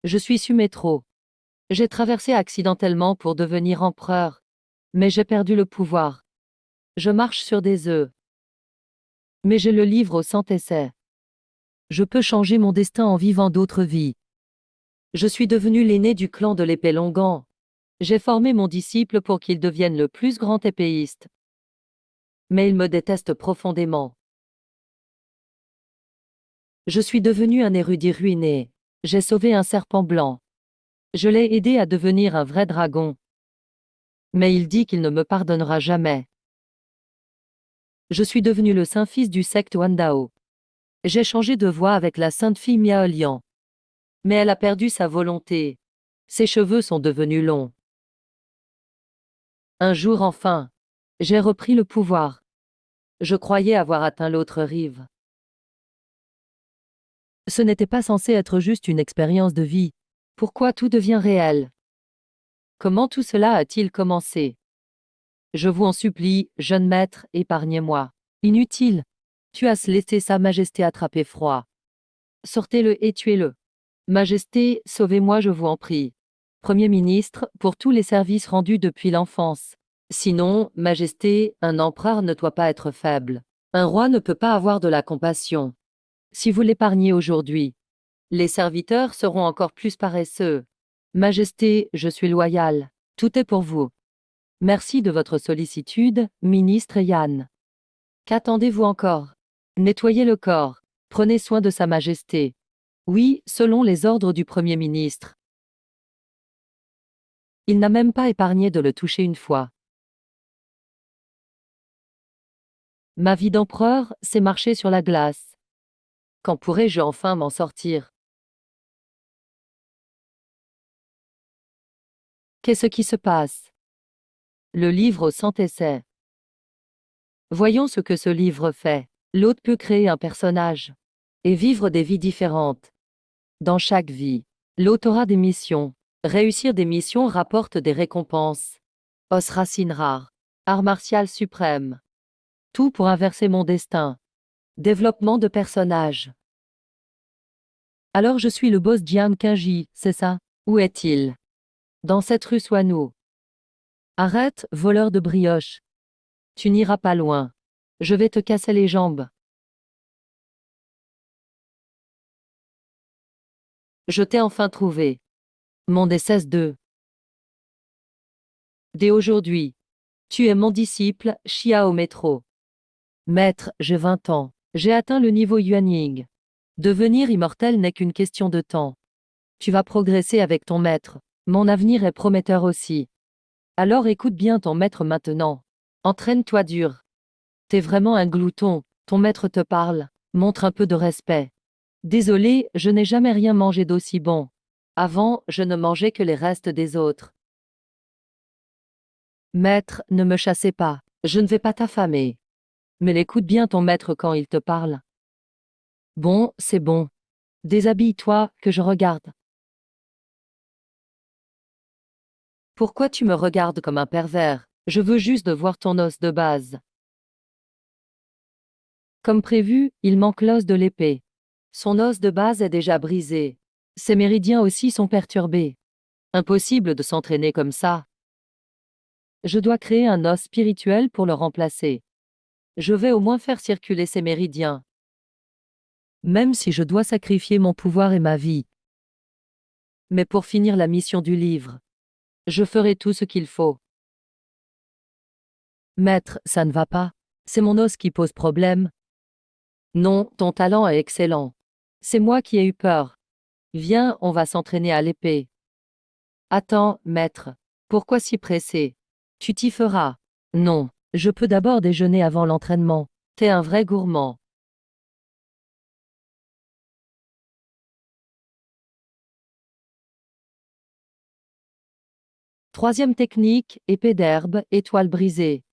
Je suis Sumétro. J'ai traversé accidentellement pour devenir empereur, mais j'ai perdu le pouvoir. Je marche sur des œufs. Mais j'ai le livre au cent essais. Je peux changer mon destin en vivant d'autres vies. Je suis devenu l'aîné du clan de l'épée Longan. J'ai formé mon disciple pour qu'il devienne le plus grand épéiste. Mais il me déteste profondément. Je suis devenu un érudit ruiné. J'ai sauvé un serpent blanc. Je l'ai aidé à devenir un vrai dragon. Mais il dit qu'il ne me pardonnera jamais. Je suis devenu le saint fils du secte Wandao. J'ai changé de voix avec la sainte fille Miaolian. Mais elle a perdu sa volonté. Ses cheveux sont devenus longs. Un jour enfin, j'ai repris le pouvoir. Je croyais avoir atteint l'autre rive. Ce n'était pas censé être juste une expérience de vie. Pourquoi tout devient réel? Comment tout cela a-t-il commencé? Je vous en supplie, jeune maître, épargnez-moi. Inutile. Tu as laissé sa majesté attraper froid. Sortez-le et tuez-le. Majesté, sauvez-moi, je vous en prie. Premier ministre, pour tous les services rendus depuis l'enfance. Sinon, Majesté, un empereur ne doit pas être faible. Un roi ne peut pas avoir de la compassion. Si vous l'épargnez aujourd'hui, les serviteurs seront encore plus paresseux. Majesté, je suis loyal. Tout est pour vous. Merci de votre sollicitude, ministre Yann. Qu'attendez-vous encore? Nettoyez le corps. Prenez soin de Sa Majesté. Oui, selon les ordres du Premier ministre. Il n'a même pas épargné de le toucher une fois. Ma vie d'empereur, c'est marcher sur la glace. Quand pourrai-je enfin m'en sortir? Qu'est-ce qui se passe? Le livre au cent essais. Voyons ce que ce livre fait. L'hôte peut créer un personnage et vivre des vies différentes. Dans chaque vie, l'hôte aura des missions. Réussir des missions rapporte des récompenses. Os racine rare. Art martial suprême. Tout pour inverser mon destin. Développement de personnage. Alors je suis le boss Jiang Kenji, c'est ça? Où est-il? Dans cette rue Suano. Arrête, voleur de brioche. Tu n'iras pas loin. Je vais te casser les jambes. Je t'ai enfin trouvé. Mon DSS2. Dès aujourd'hui, tu es mon disciple, Xiao Métro. Maître, j'ai 20 ans. J'ai atteint le niveau Yuanying. Devenir immortel n'est qu'une question de temps. Tu vas progresser avec ton maître. Mon avenir est prometteur aussi. Alors écoute bien ton maître maintenant. Entraîne-toi dur. T'es vraiment un glouton, ton maître te parle. Montre un peu de respect. Désolé, je n'ai jamais rien mangé d'aussi bon. Avant, je ne mangeais que les restes des autres. Maître, ne me chassez pas. Je ne vais pas t'affamer. Mais écoute bien ton maître quand il te parle. Bon, c'est bon. Déshabille-toi, que je regarde. Pourquoi tu me regardes comme un pervers? Je veux juste voir ton os de base. Comme prévu, il manque l'os de l'épée. Son os de base est déjà brisé. Ses méridiens aussi sont perturbés. Impossible de s'entraîner comme ça. Je dois créer un os spirituel pour le remplacer. Je vais au moins faire circuler ses méridiens. Même si je dois sacrifier mon pouvoir et ma vie. Mais pour finir la mission du livre, je ferai tout ce qu'il faut. Maître, ça ne va pas. C'est mon os qui pose problème. Non, ton talent est excellent. C'est moi qui ai eu peur. Viens, on va s'entraîner à l'épée. Attends, maître. Pourquoi si pressé? Tu t'y feras. Non, je peux d'abord déjeuner avant l'entraînement. T'es un vrai gourmand. Troisième technique, épée d'herbe, étoile brisée.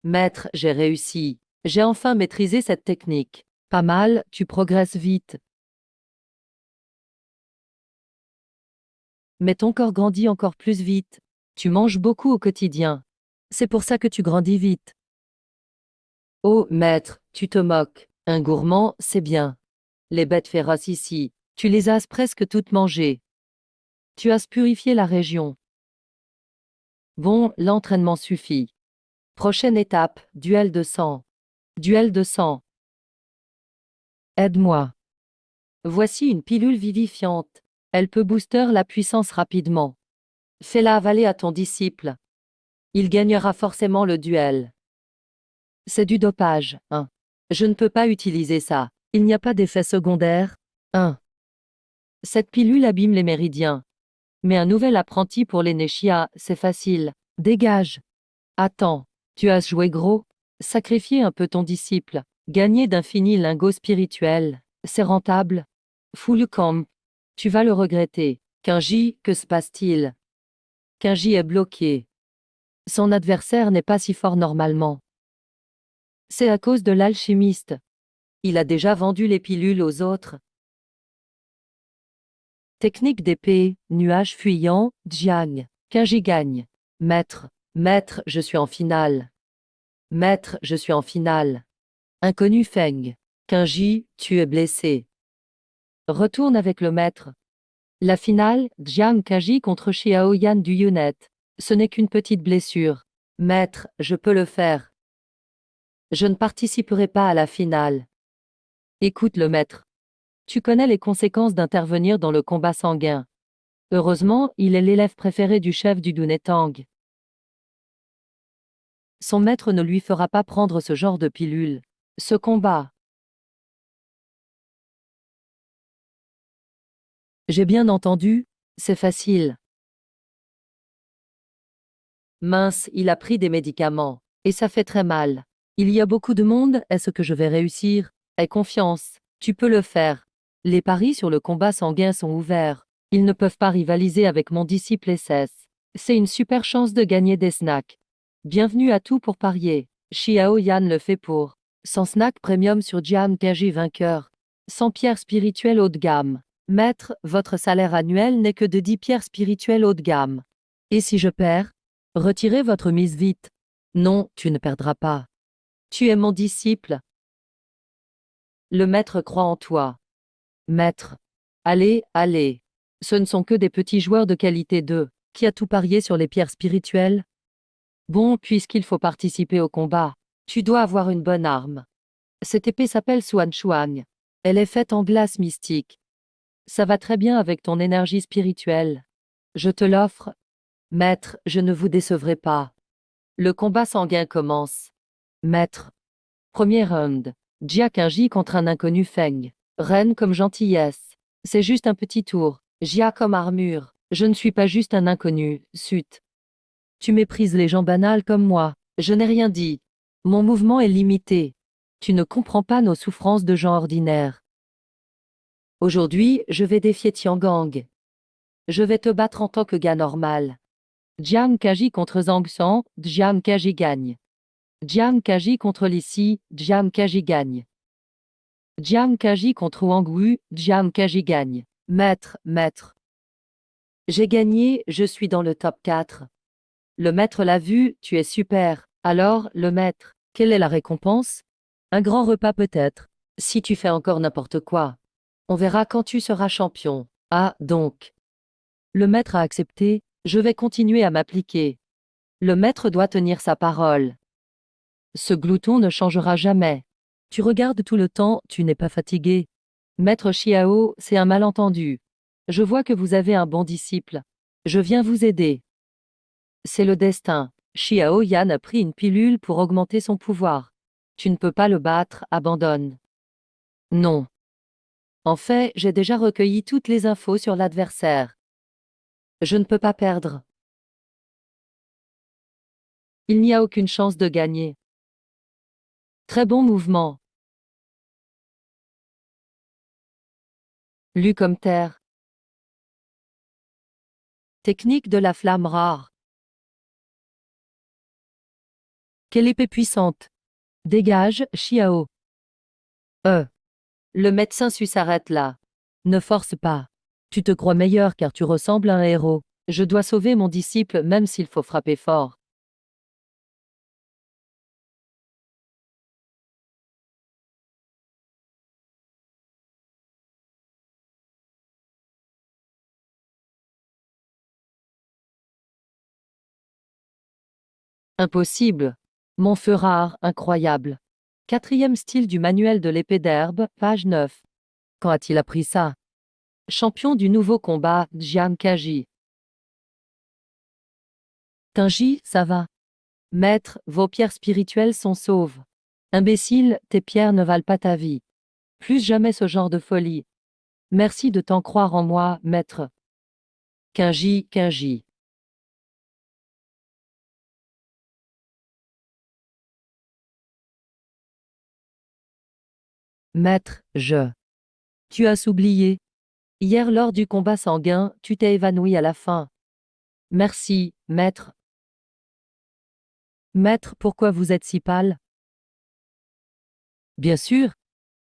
Maître, j'ai réussi. J'ai enfin maîtrisé cette technique. Pas mal, tu progresses vite. Mais ton corps grandit encore plus vite. Tu manges beaucoup au quotidien. C'est pour ça que tu grandis vite. Oh, maître, tu te moques. Un gourmand, c'est bien. Les bêtes féroces ici, tu les as presque toutes mangées. Tu as purifié la région. Bon, l'entraînement suffit. Prochaine étape, duel de sang. Duel de sang. Aide-moi. Voici une pilule vivifiante. Elle peut booster la puissance rapidement. Fais-la avaler à ton disciple. Il gagnera forcément le duel. C'est du dopage, hein. Je ne peux pas utiliser ça. Il n'y a pas d'effet secondaire, hein. Cette pilule abîme les méridiens. Mais un nouvel apprenti pour les Neshia, c'est facile. Dégage. Attends, tu as joué gros? Sacrifier un peu ton disciple. Gagner d'infinis lingots spirituels. C'est rentable. Full-Camp. Tu vas le regretter. Kenji, que se passe-t-il? Kenji est bloqué. Son adversaire n'est pas si fort normalement. C'est à cause de l'alchimiste. Il a déjà vendu les pilules aux autres. Technique d'épée, nuage fuyant, Jiang. Kenji gagne. Maître, maître, je suis en finale. Maître, je suis en finale. Inconnu Feng. Kenji, tu es blessé. Retourne avec le maître. La finale, Jiang Kenji contre Xiao Yan du Yunet. Ce n'est qu'une petite blessure. Maître, je peux le faire. Je ne participerai pas à la finale. Écoute le maître. Tu connais les conséquences d'intervenir dans le combat sanguin. Heureusement, il est l'élève préféré du chef du Dunetang. Son maître ne lui fera pas prendre ce genre de pilule. Ce combat. J'ai bien entendu, c'est facile. Mince, il a pris des médicaments. Et ça fait très mal. Il y a beaucoup de monde, est-ce que je vais réussir? Aie confiance, tu peux le faire. Les paris sur le combat sanguin sont ouverts. Ils ne peuvent pas rivaliser avec mon disciple SS. C'est une super chance de gagner des snacks. Bienvenue à tout pour parier. Xiao Yan le fait pour 100 snacks premium sur Jiang Kenji vainqueur. 100 pierres spirituelles haut de gamme. Maître, votre salaire annuel n'est que de 10 pierres spirituelles haut de gamme. Et si je perds? Retirez votre mise vite. Non, tu ne perdras pas. Tu es mon disciple. Le maître croit en toi. Maître. Allez, allez. Ce ne sont que des petits joueurs de qualité 2. Qui a tout parié sur les pierres spirituelles? Bon, puisqu'il faut participer au combat, tu dois avoir une bonne arme. Cette épée s'appelle Xuan Shuang. Elle est faite en glace mystique. Ça va très bien avec ton énergie spirituelle. Je te l'offre. Maître, je ne vous décevrai pas. Le combat sanguin commence. Maître. Premier round. Jia Kenji contre un inconnu Feng. Reine comme gentillesse. C'est juste un petit tour. Jia comme armure. Je ne suis pas juste un inconnu, sut. Tu méprises les gens banals comme moi. Je n'ai rien dit. Mon mouvement est limité. Tu ne comprends pas nos souffrances de gens ordinaires. Aujourd'hui, je vais défier Tiangang. Je vais te battre en tant que gars normal. Jiang Kaji contre Zhang San, Jiang Kaji gagne. Jiang Kaji contre Lissi, Jiang Kaji gagne. Jiang Kaji contre Wang Wu, Jiang Kaji gagne. Maître, maître. J'ai gagné, je suis dans le top 4. Le maître l'a vu, tu es super. Alors, le maître, quelle est la récompense? Un grand repas peut-être. Si tu fais encore n'importe quoi. On verra quand tu seras champion. Ah, donc. Le maître a accepté, je vais continuer à m'appliquer. Le maître doit tenir sa parole. Ce glouton ne changera jamais. Tu regardes tout le temps, tu n'es pas fatigué. Maître Xiao, c'est un malentendu. Je vois que vous avez un bon disciple. Je viens vous aider. C'est le destin. Xiao Yan a pris une pilule pour augmenter son pouvoir. Tu ne peux pas le battre, abandonne. Non. En fait, j'ai déjà recueilli toutes les infos sur l'adversaire. Je ne peux pas perdre. Il n'y a aucune chance de gagner. Très bon mouvement. Lu comme terre. Technique de la flamme rare. Quelle épée puissante. Dégage, Xiao. Le médecin suisse s'arrête là. Ne force pas. Tu te crois meilleur car tu ressembles à un héros. Je dois sauver mon disciple même s'il faut frapper fort. Impossible. Mon feu rare, incroyable. Quatrième style du manuel de l'épée d'herbe, page 9. Quand a-t-il appris ça? Champion du nouveau combat, Jian Kaji. Tingy, ça va. Maître, vos pierres spirituelles sont sauves. Imbécile, tes pierres ne valent pas ta vie. Plus jamais ce genre de folie. Merci de t'en croire en moi, maître. Kinji, Kinji. Maître, je. Tu as oublié. Hier lors du combat sanguin, tu t'es évanoui à la fin. Merci, maître. Maître, pourquoi vous êtes si pâle? Bien sûr.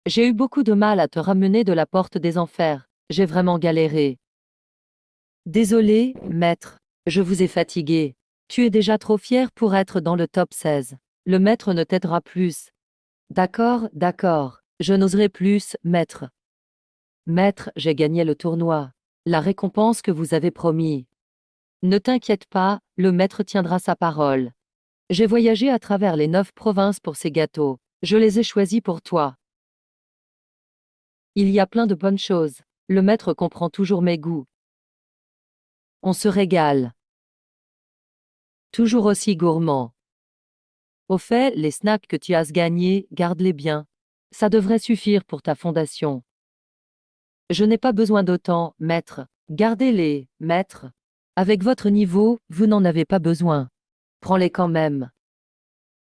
J'ai eu beaucoup de mal à te ramener de la porte des enfers. J'ai vraiment galéré. Désolé, maître. Je vous ai fatigué. Tu es déjà trop fier pour être dans le top 16. Le maître ne t'aidera plus. D'accord, d'accord. Je n'oserai plus, maître. Maître, j'ai gagné le tournoi. La récompense que vous avez promis. Ne t'inquiète pas, le maître tiendra sa parole. J'ai voyagé à travers les 9 provinces pour ces gâteaux. Je les ai choisis pour toi. Il y a plein de bonnes choses. Le maître comprend toujours mes goûts. On se régale. Toujours aussi gourmand. Au fait, les snacks que tu as gagnés, garde-les bien. Ça devrait suffire pour ta fondation. Je n'ai pas besoin d'autant, maître. Gardez-les, maître. Avec votre niveau, vous n'en avez pas besoin. Prends-les quand même.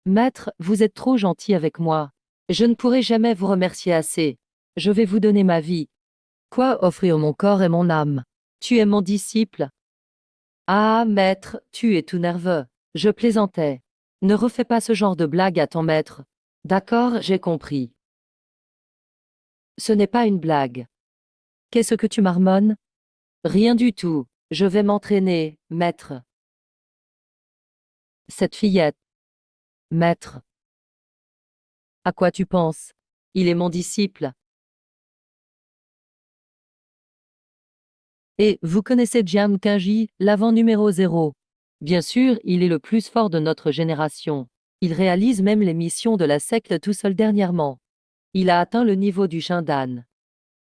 Maître, vous êtes trop gentil avec moi. Je ne pourrai jamais vous remercier assez. Je vais vous donner ma vie. Quoi offrir mon corps et mon âme? Tu es mon disciple? Ah, maître, tu es tout nerveux. Je plaisantais. Ne refais pas ce genre de blague à ton maître. D'accord, j'ai compris. Ce n'est pas une blague. Qu'est-ce que tu marmonnes? Rien du tout. Je vais m'entraîner, maître. Cette fillette. Maître. À quoi tu penses? Il est mon disciple. Et vous connaissez Jiang Kenji, l'avant numéro 0. Bien sûr, il est le plus fort de notre génération. Il réalise même les missions de la secte tout seul dernièrement. Il a atteint le niveau du Shindan.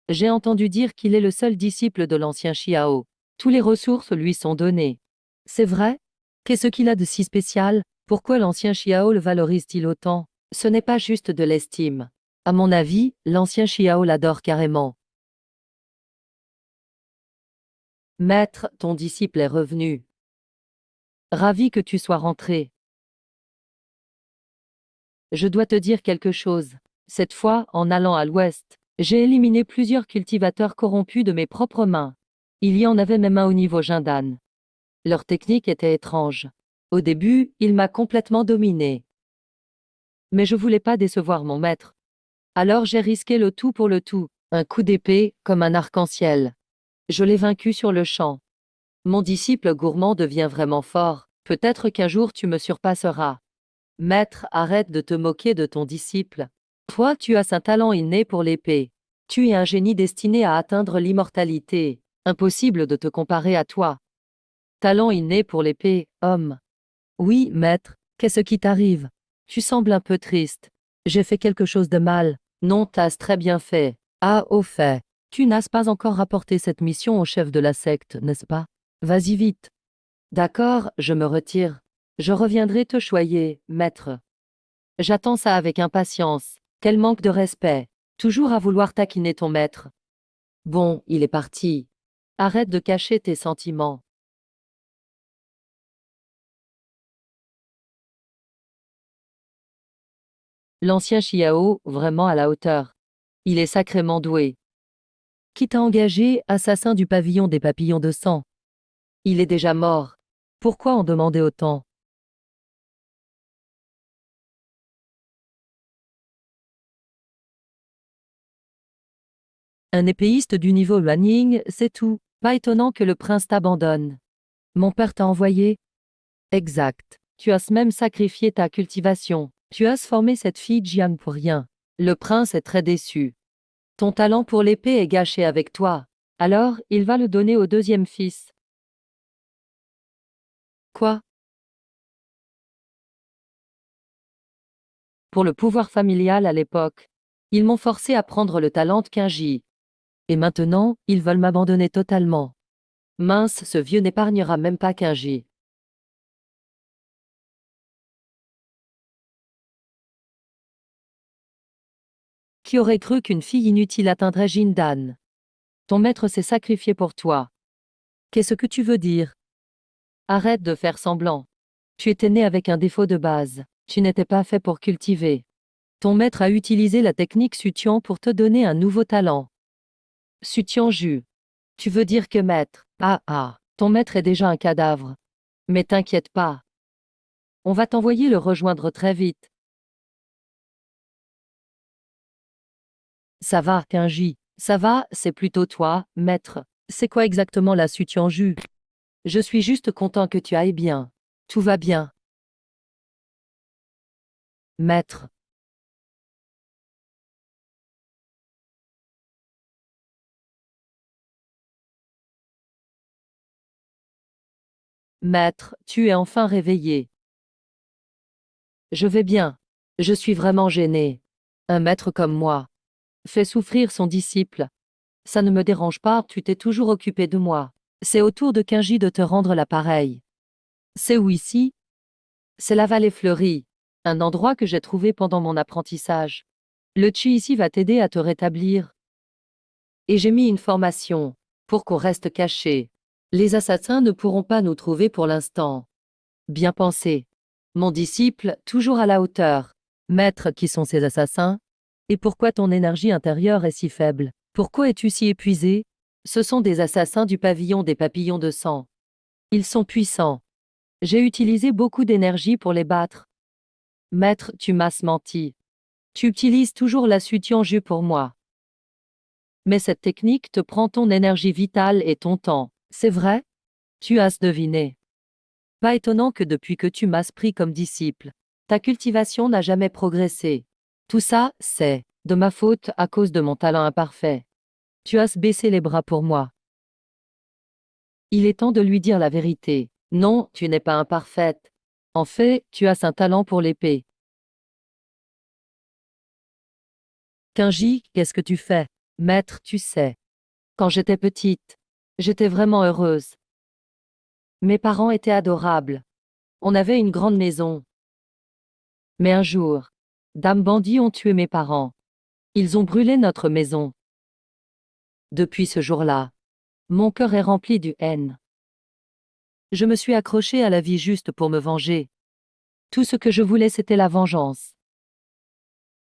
J'ai entendu dire qu'il est le seul disciple de l'ancien Xiao. Tous les ressources lui sont données. C'est vrai? Qu'est-ce qu'il a de si spécial? Pourquoi l'ancien Xiao le valorise-t-il autant? Ce n'est pas juste de l'estime. À mon avis, l'ancien Xiao l'adore carrément. Maître, ton disciple est revenu. Ravi que tu sois rentré. Je dois te dire quelque chose. Cette fois, en allant à l'ouest, j'ai éliminé plusieurs cultivateurs corrompus de mes propres mains. Il y en avait même un au niveau Jindan. Leur technique était étrange. Au début, il m'a complètement dominé. Mais je voulais pas décevoir mon maître. Alors j'ai risqué le tout pour le tout, un coup d'épée, comme un arc-en-ciel. Je l'ai vaincu sur le champ. Mon disciple gourmand devient vraiment fort, peut-être qu'un jour tu me surpasseras. Maître, arrête de te moquer de ton disciple. Toi, tu as un talent inné pour l'épée. Tu es un génie destiné à atteindre l'immortalité. Impossible de te comparer à toi. Talent inné pour l'épée, homme. Oui, maître, qu'est-ce qui t'arrive? Tu sembles un peu triste. J'ai fait quelque chose de mal. Non, t'as très bien fait. Ah, au fait, tu n'as pas encore rapporté cette mission au chef de la secte, n'est-ce pas? Vas-y vite. D'accord, je me retire. Je reviendrai te choyer, maître. J'attends ça avec impatience. Quel manque de respect. Toujours à vouloir taquiner ton maître. Bon, il est parti. Arrête de cacher tes sentiments. L'ancien Chiao, vraiment à la hauteur. Il est sacrément doué. Qui t'a engagé, assassin du pavillon des papillons de sang? Il est déjà mort. Pourquoi en demander autant? Un épéiste du niveau Lanning, c'est tout. Pas étonnant que le prince t'abandonne. Mon père t'a envoyé? Exact. Tu as même sacrifié ta cultivation. Tu as formé cette fille Jian pour rien. Le prince est très déçu. Ton talent pour l'épée est gâché avec toi. Alors, il va le donner au deuxième fils. Quoi? Pour le pouvoir familial à l'époque, ils m'ont forcé à prendre le talent de Kinji. Et maintenant, ils veulent m'abandonner totalement. Mince, ce vieux n'épargnera même pas Kinji. Qui aurait cru qu'une fille inutile atteindrait Jindan? Ton maître s'est sacrifié pour toi. Qu'est-ce que tu veux dire? Arrête de faire semblant. Tu étais né avec un défaut de base. Tu n'étais pas fait pour cultiver. Ton maître a utilisé la technique Sutian pour te donner un nouveau talent. Sutian Ju. Tu veux dire que maître? Ton maître est déjà un cadavre. Mais t'inquiète pas. On va t'envoyer le rejoindre très vite. Ça va, Kinji. Ça va, c'est plutôt toi, maître. C'est quoi exactement la Sutian Ju? Je suis juste content que tu ailles bien. Tout va bien. Maître. Maître, tu es enfin réveillé. Je vais bien. Je suis vraiment gêné. Un maître comme moi fait souffrir son disciple. Ça ne me dérange pas, tu t'es toujours occupé de moi. C'est au tour de Kinji de te rendre l'appareil. C'est où ici? C'est la vallée fleurie, un endroit que j'ai trouvé pendant mon apprentissage. Le chi ici va t'aider à te rétablir. Et j'ai mis une formation pour qu'on reste caché. Les assassins ne pourront pas nous trouver pour l'instant. Bien pensé. Mon disciple, toujours à la hauteur. Maître, qui sont ces assassins? Et pourquoi ton énergie intérieure est si faible? Pourquoi es-tu si épuisé? Ce sont des assassins du pavillon des papillons de sang. Ils sont puissants. J'ai utilisé beaucoup d'énergie pour les battre. Maître, tu m'as menti. Tu utilises toujours la Sutianju pour moi. Mais cette technique te prend ton énergie vitale et ton temps. C'est vrai? Tu as deviné. Pas étonnant que depuis que tu m'as pris comme disciple, ta cultivation n'a jamais progressé. Tout ça, c'est de ma faute à cause de mon talent imparfait. Tu as baissé les bras pour moi. Il est temps de lui dire la vérité. Non, tu n'es pas imparfaite. En fait, tu as un talent pour l'épée. Kinji, qu'est-ce que tu fais? Maître, tu sais. Quand j'étais petite, j'étais vraiment heureuse. Mes parents étaient adorables. On avait une grande maison. Mais un jour, Dame bandits ont tué mes parents. Ils ont brûlé notre maison. Depuis ce jour-là, mon cœur est rempli de haine. Je me suis accrochée à la vie juste pour me venger. Tout ce que je voulais, c'était la vengeance.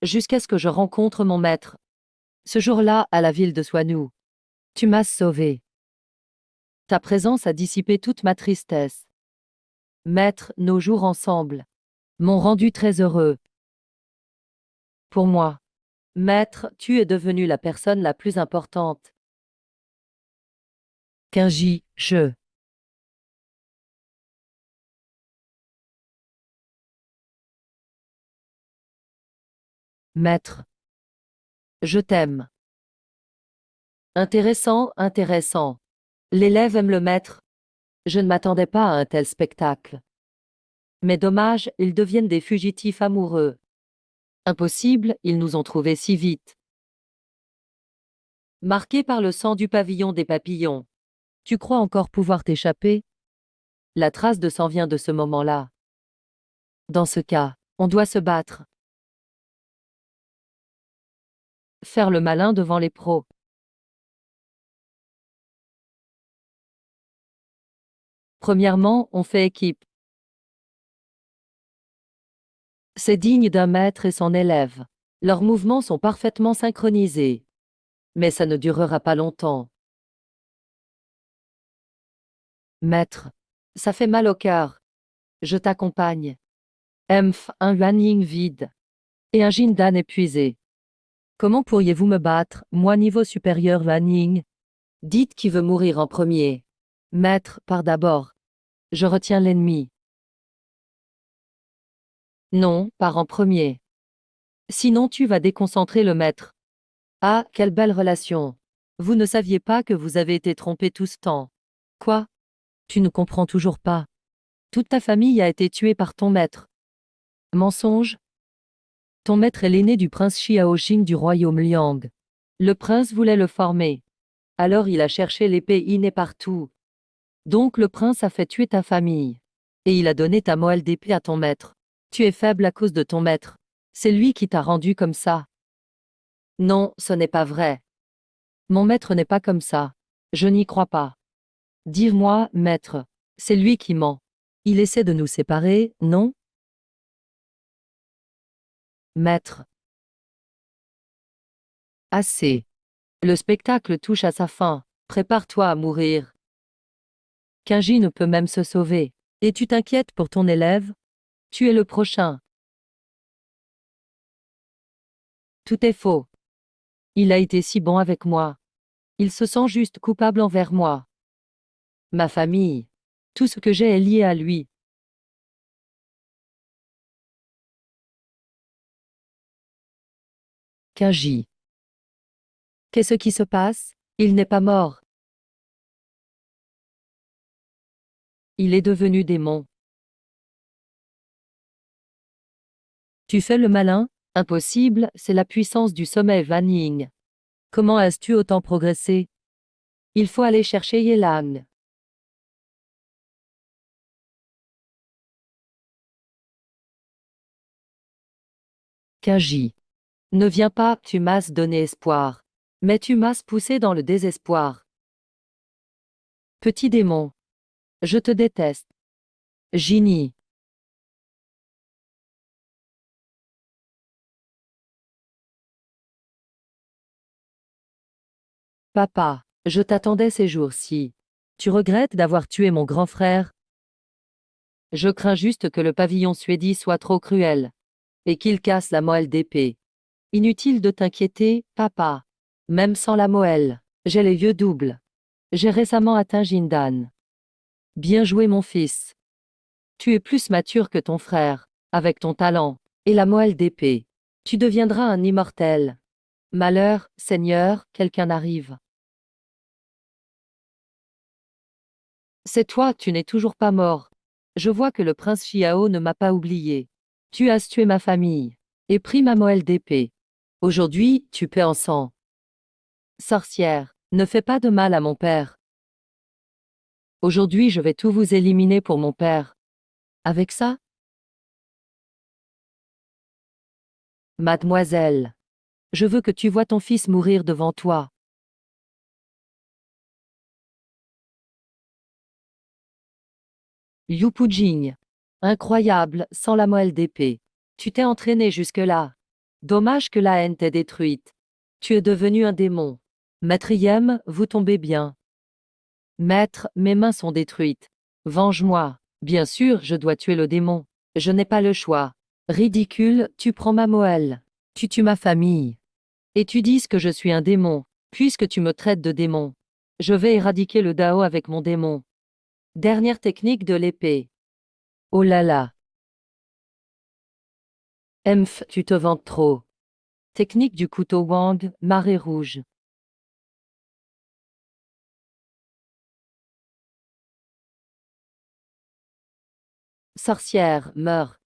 Jusqu'à ce que je rencontre mon maître. Ce jour-là, à la ville de Soinou. Tu m'as sauvée. Ta présence a dissipé toute ma tristesse. Maître, nos jours ensemble m'ont rendu très heureux. Pour moi, maître, tu es devenu la personne la plus importante. Kinji, je. Maître, je t'aime. Intéressant, intéressant. L'élève aime le maître. Je ne m'attendais pas à un tel spectacle. Mais dommage, ils deviennent des fugitifs amoureux. Impossible, ils nous ont trouvés si vite. Marqué par le sang du pavillon des papillons. Tu crois encore pouvoir t'échapper? La trace de sang vient de ce moment-là. Dans ce cas, on doit se battre. Faire le malin devant les pros. Premièrement, on fait équipe. C'est digne d'un maître et son élève. Leurs mouvements sont parfaitement synchronisés. Mais ça ne durera pas longtemps. Maître, ça fait mal au cœur. Je t'accompagne. Emph, un Yuan Ying vide. Et un Jindan épuisé. Comment pourriez-vous me battre, moi niveau supérieur Yuan Ying? Dites qui veut mourir en premier. Maître, par d'abord. Je retiens l'ennemi. Non, par en premier. Sinon tu vas déconcentrer le maître. Ah, quelle belle relation. Vous ne saviez pas que vous avez été trompé tout ce temps. Quoi? Tu ne comprends toujours pas. Toute ta famille a été tuée par ton maître. Mensonge? Ton maître est l'aîné du prince Xiaoxing du royaume Liang. Le prince voulait le former. Alors il a cherché l'épée innée partout. Donc le prince a fait tuer ta famille. Et il a donné ta moelle d'épée à ton maître. Tu es faible à cause de ton maître. C'est lui qui t'a rendu comme ça. Non, ce n'est pas vrai. Mon maître n'est pas comme ça. Je n'y crois pas. Dis-moi, maître. C'est lui qui ment. Il essaie de nous séparer, non? Maître. Assez. Le spectacle touche à sa fin. Prépare-toi à mourir. Kenji ne peut même se sauver. Et tu t'inquiètes pour ton élève? Tu es le prochain. Tout est faux. Il a été si bon avec moi. Il se sent juste coupable envers moi. Ma famille. Tout ce que j'ai est lié à lui. Kenji. Qu'est-ce qui se passe? Il n'est pas mort. Il est devenu démon. Tu fais le malin? Impossible, c'est la puissance du sommet Van Ying. Comment as-tu autant progressé? Il faut aller chercher Yelan. Kenji. Ne viens pas, tu m'as donné espoir. Mais tu m'as poussé dans le désespoir. Petit démon. Je te déteste. Ginny. Papa, je t'attendais ces jours-ci. Tu regrettes d'avoir tué mon grand frère? Je crains juste que le pavillon suédi soit trop cruel. Et qu'il casse la moelle d'épée. Inutile de t'inquiéter, papa. Même sans la moelle, j'ai les yeux doubles. J'ai récemment atteint Jindan. Bien joué mon fils. Tu es plus mature que ton frère, avec ton talent, et la moelle d'épée. Tu deviendras un immortel. Malheur, Seigneur, quelqu'un arrive. C'est toi, tu n'es toujours pas mort. Je vois que le prince Xiao ne m'a pas oublié. Tu as tué ma famille, et pris ma moelle d'épée. Aujourd'hui, tu paies en sang. Sorcière, ne fais pas de mal à mon père. Aujourd'hui, je vais tout vous éliminer pour mon père. Avec ça? Mademoiselle. Je veux que tu vois ton fils mourir devant toi. Liu Pujing. Incroyable, sans la moelle d'épée. Tu t'es entraîné jusque-là. Dommage que la haine t'ait détruite. Tu es devenu un démon. Maître Yem, vous tombez bien. Maître, mes mains sont détruites. Venge-moi. Bien sûr, je dois tuer le démon. Je n'ai pas le choix. Ridicule, tu prends ma moelle. Tu tues ma famille. Et tu dis que je suis un démon, puisque tu me traites de démon. Je vais éradiquer le Dao avec mon démon. Dernière technique de l'épée. Oh là là. Emph, tu te vantes trop. Technique du couteau Wang, marée rouge. Sorcière, meurs.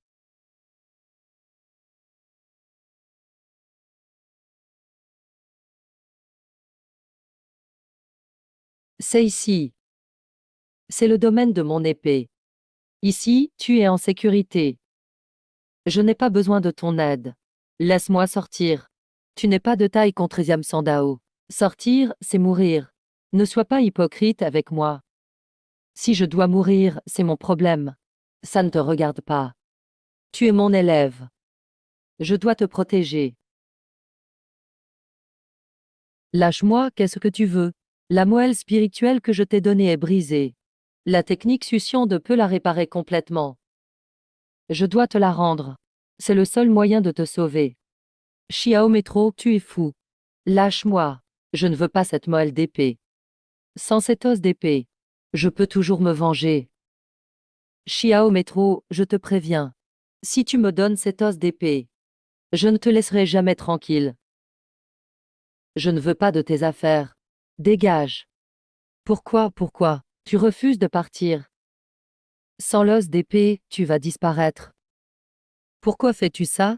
C'est ici. C'est le domaine de mon épée. Ici, tu es en sécurité. Je n'ai pas besoin de ton aide. Laisse-moi sortir. Tu n'es pas de taille contre Yam Sandao. Sortir, c'est mourir. Ne sois pas hypocrite avec moi. Si je dois mourir, c'est mon problème. Ça ne te regarde pas. Tu es mon élève. Je dois te protéger. Lâche-moi, qu'est-ce que tu veux? La moelle spirituelle que je t'ai donnée est brisée. La technique Succion de peut la réparer complètement. Je dois te la rendre. C'est le seul moyen de te sauver. Xiao Métro, tu es fou. Lâche-moi. Je ne veux pas cette moelle d'épée. Sans cet os d'épée, je peux toujours me venger. Xiao Métro, je te préviens. Si tu me donnes cet os d'épée, je ne te laisserai jamais tranquille. Je ne veux pas de tes affaires. Dégage. Pourquoi? Tu refuses de partir. Sans l'os d'épée, tu vas disparaître. Pourquoi fais-tu ça?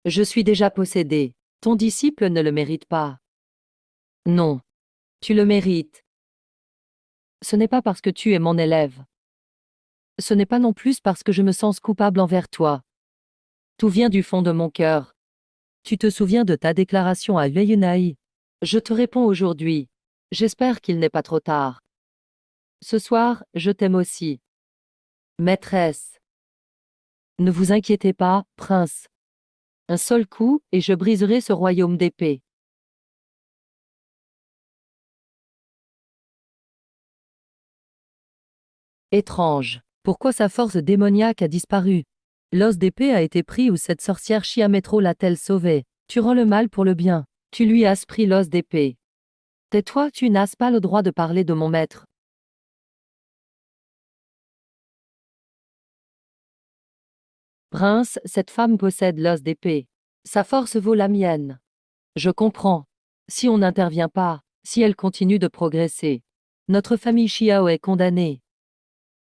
Je suis déjà possédé. Ton disciple ne le mérite pas. Non. Tu le mérites. Ce n'est pas parce que tu es mon élève. Ce n'est pas non plus parce que je me sens coupable envers toi. Tout vient du fond de mon cœur. Tu te souviens de ta déclaration à Yeyunai? Je te réponds aujourd'hui. J'espère qu'il n'est pas trop tard. Ce soir, je t'aime aussi. Maîtresse. Ne vous inquiétez pas, prince. Un seul coup, et je briserai ce royaume d'épée. Étrange. Pourquoi sa force démoniaque a disparu? L'os d'épée a été pris ou cette sorcière Chiamétro l'a-t-elle sauvé? Tu rends le mal pour le bien. Tu lui as pris l'os d'épée. Tais-toi, tu n'as pas le droit de parler de mon maître. Prince, cette femme possède l'os d'épée. Sa force vaut la mienne. Je comprends. Si on n'intervient pas, si elle continue de progresser, notre famille Chiao est condamnée.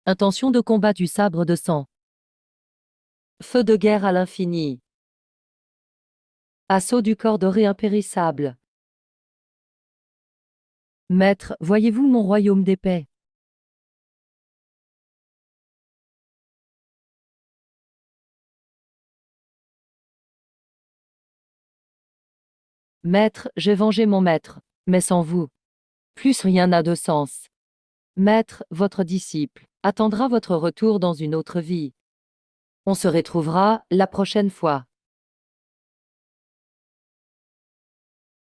Intention de combat du sabre de sang. Feu de guerre à l'infini. Assaut du corps doré impérissable. Maître, voyez-vous mon royaume d'épée? Maître, j'ai vengé mon maître, mais sans vous. Plus rien n'a de sens. Maître, votre disciple, attendra votre retour dans une autre vie. On se retrouvera la prochaine fois.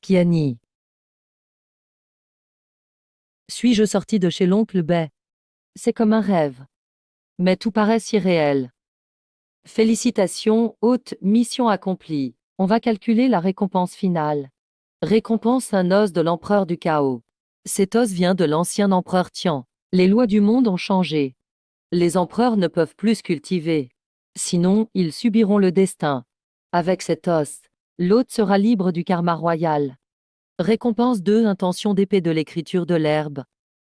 Kiani. Suis-je sorti de chez l'oncle Bay? C'est comme un rêve. Mais tout paraît si réel. Félicitations, hôte, mission accomplie. On va calculer la récompense finale. Récompense un os de l'empereur du chaos. Cet os vient de l'ancien empereur Tian. Les lois du monde ont changé. Les empereurs ne peuvent plus cultiver. Sinon, ils subiront le destin. Avec cet os, l'hôte sera libre du karma royal. Récompense 2 intention d'épée de l'écriture de l'herbe.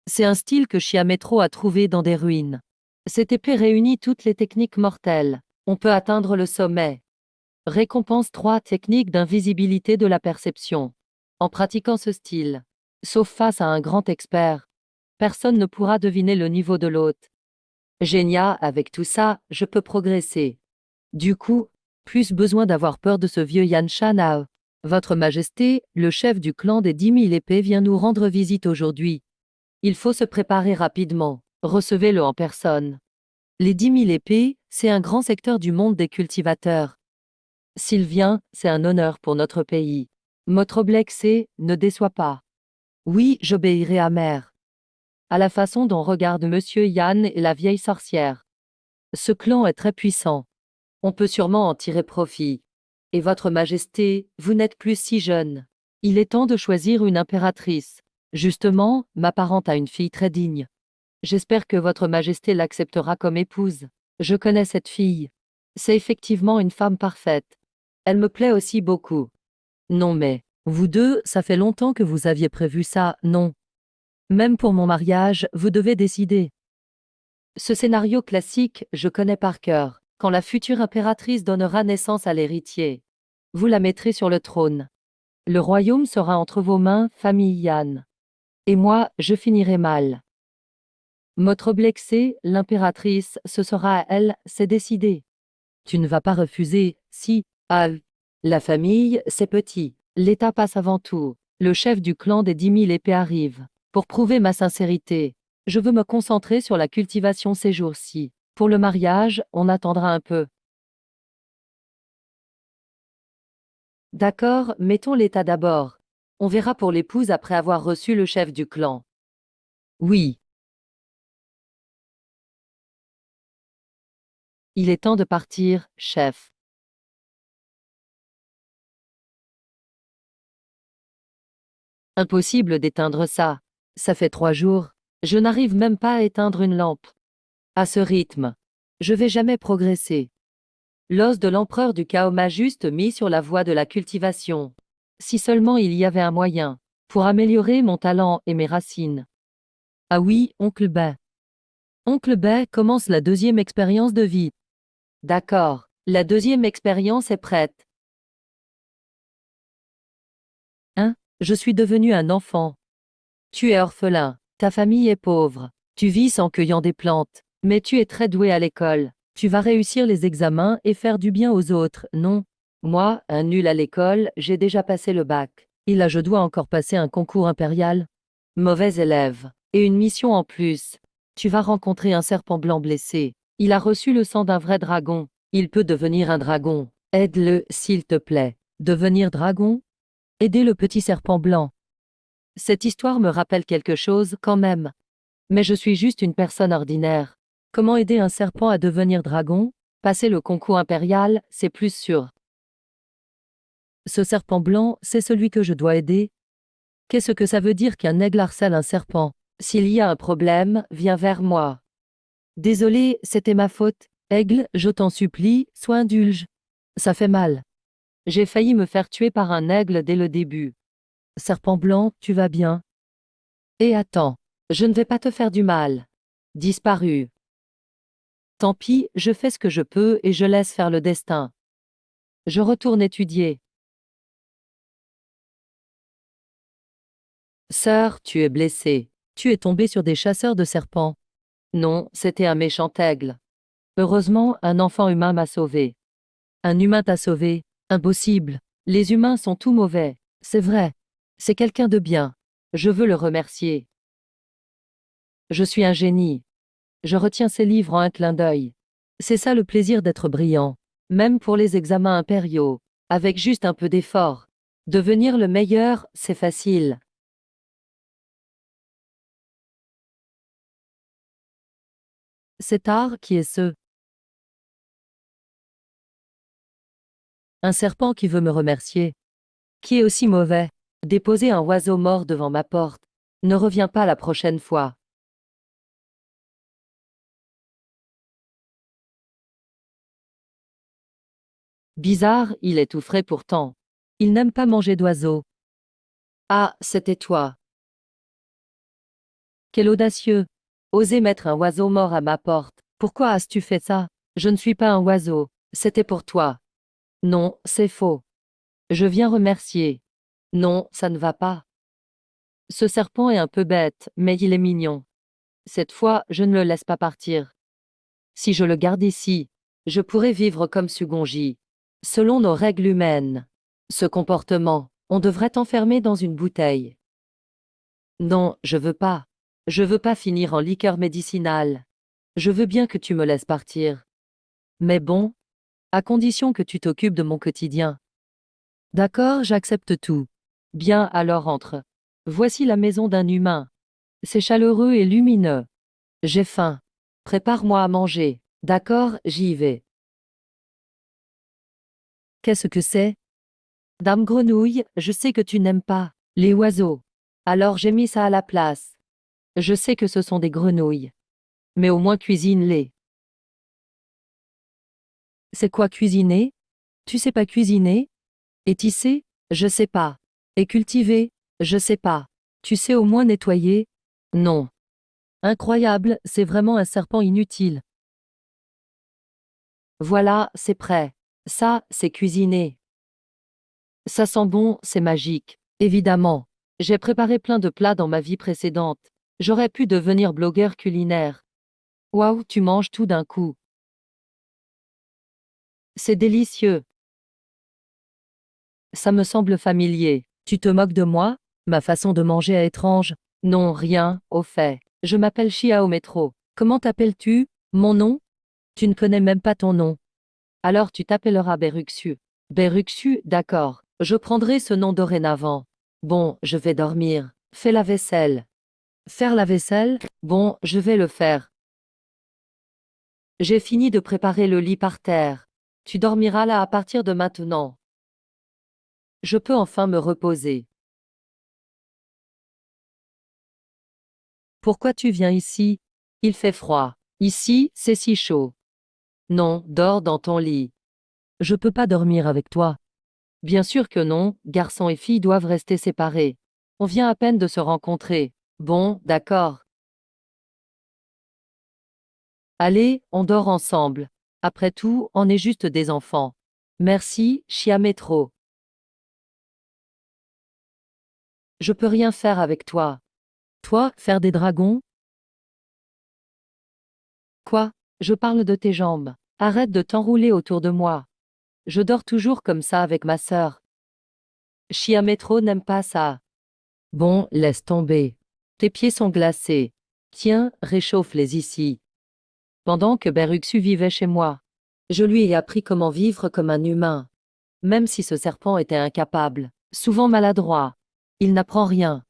C'est un style que Chiamétro a trouvé dans des ruines. Cette épée réunit toutes les techniques mortelles. On peut atteindre le sommet. Récompense 3 technique d'invisibilité de la perception. En pratiquant ce style, sauf face à un grand expert, personne ne pourra deviner le niveau de l'hôte. Génia, avec tout ça, je peux progresser. Du coup, plus besoin d'avoir peur de ce vieux Yan Shanao. Votre Majesté, le chef du clan des 10 000 épées vient nous rendre visite aujourd'hui. Il faut se préparer rapidement. Recevez-le en personne. Les 10 000 épées, c'est un grand secteur du monde des cultivateurs. S'il vient, c'est un honneur pour notre pays. Motroblexé, ne déçois pas. Oui, j'obéirai à mère. À la façon dont regarde Monsieur Yan et la vieille sorcière. Ce clan est très puissant. On peut sûrement en tirer profit. Et votre Majesté, vous n'êtes plus si jeune. Il est temps de choisir une impératrice. Justement, ma parente a une fille très digne. J'espère que votre Majesté l'acceptera comme épouse. Je connais cette fille. C'est effectivement une femme parfaite. Elle me plaît aussi beaucoup. Non mais, vous deux, ça fait longtemps que vous aviez prévu ça, non? Même pour mon mariage, vous devez décider. Ce scénario classique, je connais par cœur. Quand la future impératrice donnera naissance à l'héritier, vous la mettrez sur le trône. Le royaume sera entre vos mains, famille Yan. Et moi, je finirai mal. Motroblexé, l'impératrice, ce sera à elle, c'est décidé. Tu ne vas pas refuser, si, ah, la famille, c'est petit. L'État passe avant tout. Le chef du clan des 10 000 épées arrive. Pour prouver ma sincérité, je veux me concentrer sur la cultivation ces jours-ci. Pour le mariage, on attendra un peu. D'accord, mettons l'État d'abord. On verra pour l'épouse après avoir reçu le chef du clan. Oui. Il est temps de partir, chef. Impossible d'éteindre ça. Ça fait 3 jours. Je n'arrive même pas à éteindre une lampe. À ce rythme, je vais jamais progresser. L'os de l'empereur du chaos m'a juste mis sur la voie de la cultivation. Si seulement il y avait un moyen pour améliorer mon talent et mes racines. Ah oui, oncle Bay. Oncle Bay commence la deuxième expérience de vie. D'accord, la deuxième expérience est prête. Hein? Je suis devenu un enfant. Tu es orphelin. Ta famille est pauvre. Tu vis en cueillant des plantes. Mais tu es très doué à l'école. Tu vas réussir les examens et faire du bien aux autres, non? Moi, un nul à l'école, j'ai déjà passé le bac. Et là, je dois encore passer un concours impérial. Mauvais élève. Et une mission en plus. Tu vas rencontrer un serpent blanc blessé. Il a reçu le sang d'un vrai dragon. Il peut devenir un dragon. Aide-le, s'il te plaît. Devenir dragon? Aider le petit serpent blanc. Cette histoire me rappelle quelque chose quand même. Mais je suis juste une personne ordinaire. Comment aider un serpent à devenir dragon? Passer le concours impérial, c'est plus sûr. Ce serpent blanc, c'est celui que je dois aider? Qu'est-ce que ça veut dire qu'un aigle harcèle un serpent? S'il y a un problème, viens vers moi. Désolé, c'était ma faute. Aigle, je t'en supplie, sois indulge. Ça fait mal. J'ai failli me faire tuer par un aigle dès le début. Serpent blanc, tu vas bien? Et attends, je ne vais pas te faire du mal. Disparu. Tant pis, je fais ce que je peux et je laisse faire le destin. Je retourne étudier. Sœur, tu es blessée. Tu es tombée sur des chasseurs de serpents. Non, c'était un méchant aigle. Heureusement, un enfant humain m'a sauvé. Un humain t'a sauvé. Impossible. Les humains sont tout mauvais. C'est vrai. C'est quelqu'un de bien. Je veux le remercier. Je suis un génie. Je retiens ses livres en un clin d'œil. C'est ça le plaisir d'être brillant. Même pour les examens impériaux. Avec juste un peu d'effort. Devenir le meilleur, c'est facile. Cet art, qui est ce? Un serpent qui veut me remercier. Qui est aussi mauvais. Déposer un oiseau mort devant ma porte. Ne reviens pas la prochaine fois. Bizarre, il est tout frais pourtant. Il n'aime pas manger d'oiseaux. Ah, c'était toi. Quel audacieux. Oser mettre un oiseau mort à ma porte. Pourquoi as-tu fait ça? Je ne suis pas un oiseau. C'était pour toi. Non, c'est faux. Je viens remercier. Non, ça ne va pas. Ce serpent est un peu bête, mais il est mignon. Cette fois, je ne le laisse pas partir. Si je le garde ici, je pourrais vivre comme Sugonji. Selon nos règles humaines. Ce comportement, on devrait t'enfermer dans une bouteille. Non, je veux pas. Je veux pas finir en liqueur médicinale. Je veux bien que tu me laisses partir. Mais bon, à condition que tu t'occupes de mon quotidien. D'accord, j'accepte tout. Bien, alors entre. Voici la maison d'un humain. C'est chaleureux et lumineux. J'ai faim. Prépare-moi à manger. D'accord, j'y vais. Qu'est-ce que c'est? Dame Grenouille, je sais que tu n'aimes pas les oiseaux. Alors j'ai mis ça à la place. Je sais que ce sont des grenouilles. Mais au moins cuisine-les. C'est quoi cuisiner? Tu sais pas cuisiner? Et tisser? Je sais pas. Et cultiver? Je sais pas. Tu sais au moins nettoyer? Non. Incroyable, c'est vraiment un serpent inutile. Voilà, c'est prêt. Ça, c'est cuisiné. Ça sent bon, c'est magique. Évidemment. J'ai préparé plein de plats dans ma vie précédente. J'aurais pu devenir blogueur culinaire. Waouh, tu manges tout d'un coup. C'est délicieux. Ça me semble familier. Tu te moques de moi? Ma façon de manger est étrange. Non, rien, au fait. Je m'appelle Chia au métro. Comment t'appelles-tu? Mon nom? Tu ne connais même pas ton nom. Alors tu t'appelleras Beruxu. Beruxu, d'accord. Je prendrai ce nom dorénavant. Bon, je vais dormir. Fais la vaisselle. Faire la vaisselle? Bon, je vais le faire. J'ai fini de préparer le lit par terre. Tu dormiras là à partir de maintenant. Je peux enfin me reposer. Pourquoi tu viens ici? Il fait froid. Ici, c'est si chaud. Non, dors dans ton lit. Je peux pas dormir avec toi. Bien sûr que non, garçon et fille doivent rester séparés. On vient à peine de se rencontrer. Bon, d'accord. Allez, on dort ensemble. Après tout, on est juste des enfants. Merci, Chia Métro. Je peux rien faire avec toi. Toi, faire des dragons? Quoi? Je parle de tes jambes. Arrête de t'enrouler autour de moi. Je dors toujours comme ça avec ma sœur. Chiamétro n'aime pas ça. Bon, laisse tomber. Tes pieds sont glacés. Tiens, réchauffe-les ici. Pendant que Beruxu vivait chez moi, je lui ai appris comment vivre comme un humain. Même si ce serpent était incapable, souvent maladroit. Il n'apprend rien.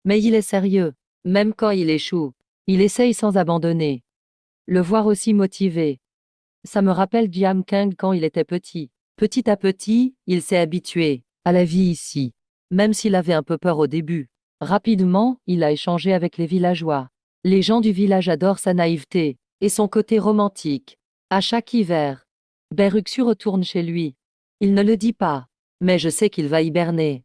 Mais il est sérieux. Même quand il échoue, il essaye sans abandonner. Le voir aussi motivé. Ça me rappelle Jiam Kang quand il était petit. Petit à petit, il s'est habitué à la vie ici. Même s'il avait un peu peur au début. Rapidement, il a échangé avec les villageois. Les gens du village adorent sa naïveté et son côté romantique. À chaque hiver, Beruxu retourne chez lui. Il ne le dit pas, mais je sais qu'il va hiberner.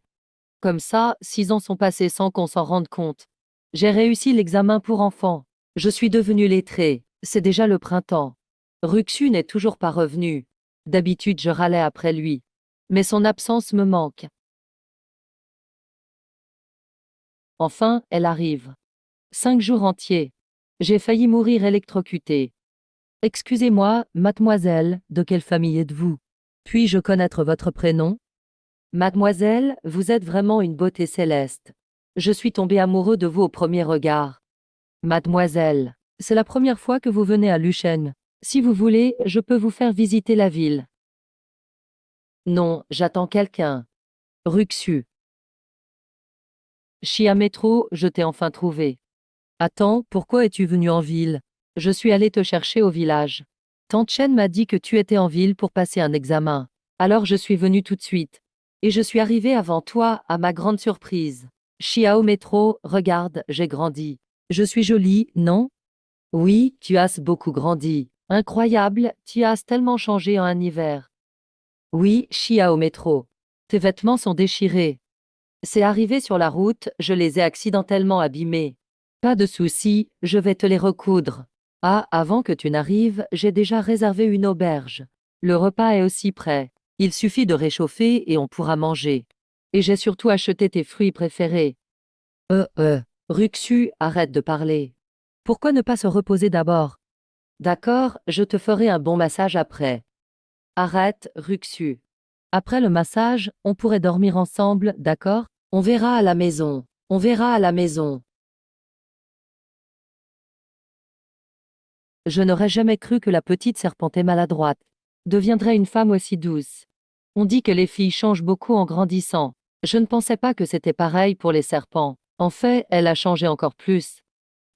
Comme ça, 6 ans sont passés sans qu'on s'en rende compte. J'ai réussi l'examen pour enfants. Je suis devenu lettré. C'est déjà le printemps. Ruxu n'est toujours pas revenu. D'habitude, je râlais après lui. Mais son absence me manque. Enfin, elle arrive. 5 jours entiers. J'ai failli mourir électrocuté. Excusez-moi, mademoiselle, de quelle famille êtes-vous? Puis-je connaître votre prénom? Mademoiselle, vous êtes vraiment une beauté céleste. Je suis tombé amoureux de vous au premier regard. Mademoiselle, c'est la première fois que vous venez à Luchen. Si vous voulez, je peux vous faire visiter la ville. Non, j'attends quelqu'un. Ruxu. Chiamétro, je t'ai enfin trouvé. Attends, pourquoi es-tu venu en ville? Je suis allé te chercher au village. Tante Chen m'a dit que tu étais en ville pour passer un examen. Alors je suis venu tout de suite. Et je suis arrivé avant toi, à ma grande surprise. Chiao Métro, regarde, j'ai grandi. Je suis jolie, non? Oui, tu as beaucoup grandi. Incroyable, tu as tellement changé en un hiver. Oui, Chiao Métro. Tes vêtements sont déchirés. C'est arrivé sur la route, je les ai accidentellement abîmés. Pas de souci, je vais te les recoudre. Ah, avant que tu n'arrives, j'ai déjà réservé une auberge. Le repas est aussi prêt. Il suffit de réchauffer et on pourra manger. Et j'ai surtout acheté tes fruits préférés. Ruxu, arrête de parler. Pourquoi ne pas se reposer d'abord? D'accord, je te ferai un bon massage après. Arrête, Ruxu. Après le massage, on pourrait dormir ensemble, d'accord? On verra à la maison. On verra à la maison. Je n'aurais jamais cru que la petite serpentée maladroite deviendrait une femme aussi douce. On dit que les filles changent beaucoup en grandissant. Je ne pensais pas que c'était pareil pour les serpents. En fait, elle a changé encore plus.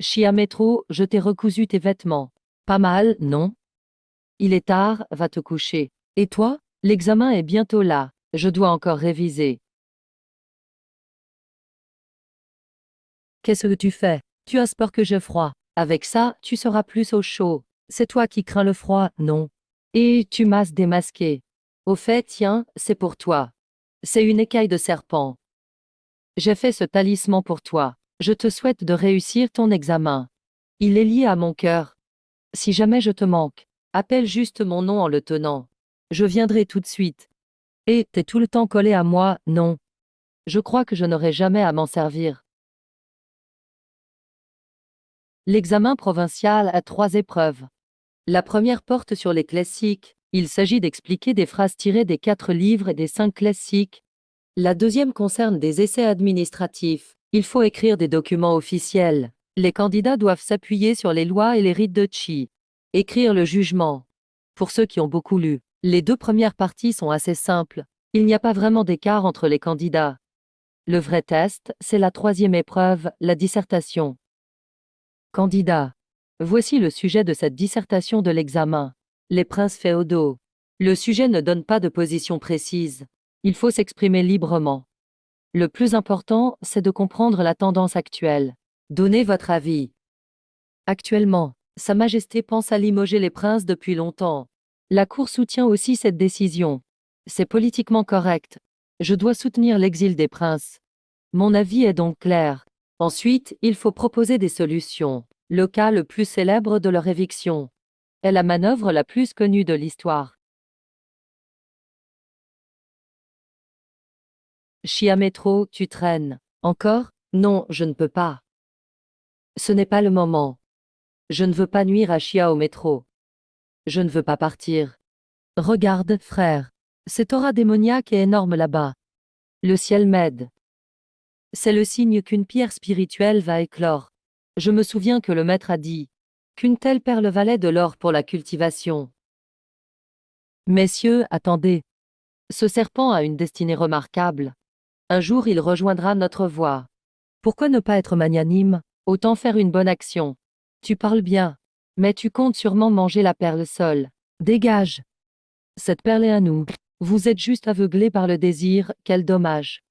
Chiamétro, je t'ai recousu tes vêtements. Pas mal, non? Il est tard, va te coucher. Et toi? L'examen est bientôt là. Je dois encore réviser. Qu'est-ce que tu fais? Tu as peur que j'ai froid. Avec ça, tu seras plus au chaud. C'est toi qui crains le froid, non? Et tu m'as démasqué. Au fait, tiens, c'est pour toi. C'est une écaille de serpent. J'ai fait ce talisman pour toi. Je te souhaite de réussir ton examen. Il est lié à mon cœur. Si jamais je te manque, appelle juste mon nom en le tenant. Je viendrai tout de suite. Et t'es tout le temps collé à moi, non? Je crois que je n'aurai jamais à m'en servir. L'examen provincial a 3 épreuves. La première porte sur les classiques. Il s'agit d'expliquer des phrases tirées des 4 livres et des 5 classiques. La deuxième concerne des essais administratifs. Il faut écrire des documents officiels. Les candidats doivent s'appuyer sur les lois et les rites de Qi. Écrire le jugement. Pour ceux qui ont beaucoup lu, les 2 premières parties sont assez simples. Il n'y a pas vraiment d'écart entre les candidats. Le vrai test, c'est la 3e épreuve, la dissertation. Candidat. Voici le sujet de cette dissertation de l'examen. Les princes féodaux. Le sujet ne donne pas de position précise. Il faut s'exprimer librement. Le plus important, c'est de comprendre la tendance actuelle. Donnez votre avis. Actuellement, Sa Majesté pense à limoger les princes depuis longtemps. La Cour soutient aussi cette décision. C'est politiquement correct. Je dois soutenir l'exil des princes. Mon avis est donc clair. Ensuite, il faut proposer des solutions. Le cas le plus célèbre de leur éviction est la manœuvre la plus connue de l'histoire. Chiamétro, tu traînes. Encore? Non, je ne peux pas. Ce n'est pas le moment. Je ne veux pas nuire à Chia au métro. Je ne veux pas partir. Regarde, frère. Cette aura démoniaque est énorme là-bas. Le ciel m'aide. C'est le signe qu'une pierre spirituelle va éclore. Je me souviens que le maître a dit qu'une telle perle valait de l'or pour la cultivation. Messieurs, attendez. Ce serpent a une destinée remarquable. Un jour il rejoindra notre voie. Pourquoi ne pas être magnanime? Autant faire une bonne action. Tu parles bien. Mais tu comptes sûrement manger la perle seule. Dégage. Cette perle est à nous. Vous êtes juste aveuglés par le désir, quel dommage.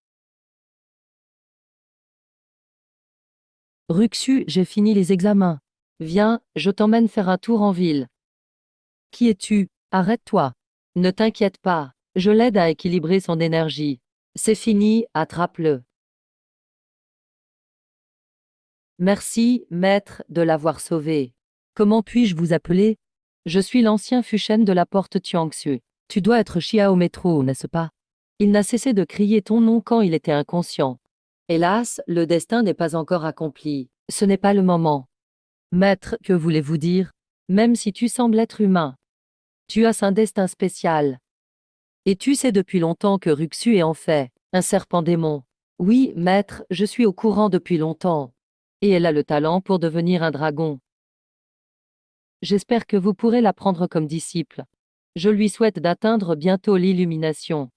Ruxu, j'ai fini les examens. Viens, je t'emmène faire un tour en ville. Qui es-tu? Arrête-toi. Ne t'inquiète pas, je l'aide à équilibrer son énergie. C'est fini, attrape-le. Merci, maître, de l'avoir sauvé. Comment puis-je vous appeler? Je suis l'ancien Fuchen de la porte Tiangxue. Tu dois être Chia au métro, n'est-ce pas? Il n'a cessé de crier ton nom quand il était inconscient. Hélas, le destin n'est pas encore accompli. Ce n'est pas le moment. Maître, que voulez-vous dire? Même si tu sembles être humain, tu as un destin spécial. Et tu sais depuis longtemps que Ruxu est en fait un serpent démon. Oui, maître, je suis au courant depuis longtemps. Et elle a le talent pour devenir un dragon. J'espère que vous pourrez la prendre comme disciple. Je lui souhaite d'atteindre bientôt l'illumination.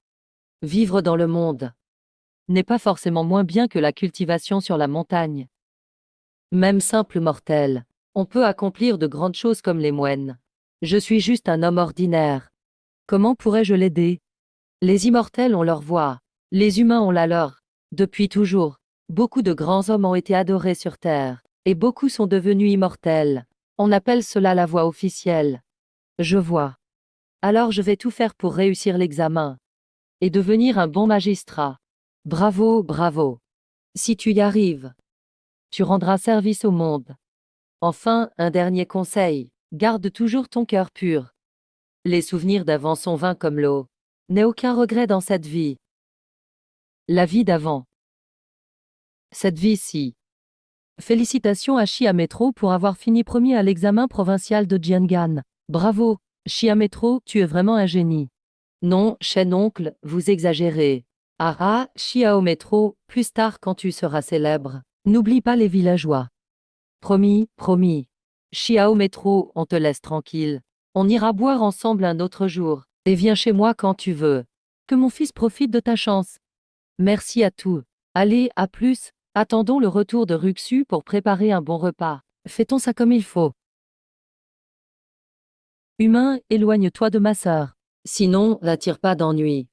Vivre dans le monde n'est pas forcément moins bien que la cultivation sur la montagne. Même simple mortel, on peut accomplir de grandes choses comme les moines. Je suis juste un homme ordinaire. Comment pourrais-je l'aider? Les immortels ont leur voix, les humains ont la leur. Depuis toujours, beaucoup de grands hommes ont été adorés sur Terre, et beaucoup sont devenus immortels. On appelle cela la voie officielle. Je vois. Alors je vais tout faire pour réussir l'examen, et devenir un bon magistrat. Bravo, bravo. Si tu y arrives, tu rendras service au monde. Enfin, un dernier conseil, garde toujours ton cœur pur. Les souvenirs d'avant sont vains comme l'eau. N'aie aucun regret dans cette vie. La vie d'avant. Cette vie-ci. Félicitations à Chia Metro pour avoir fini premier à l'examen provincial de Jiangan. Bravo, Chia Metro, tu es vraiment un génie. Non, chien oncle, vous exagérez. Ah ah, Chia Metro, plus tard quand tu seras célèbre. N'oublie pas les villageois. Promis, promis. Chia Metro, on te laisse tranquille. On ira boire ensemble un autre jour. Et viens chez moi quand tu veux. Que mon fils profite de ta chance. Merci à tous. Allez, à plus. Attendons le retour de Ruxu pour préparer un bon repas. Fais-on ça comme il faut. Humain, éloigne-toi de ma sœur. Sinon, n'attire pas d'ennui.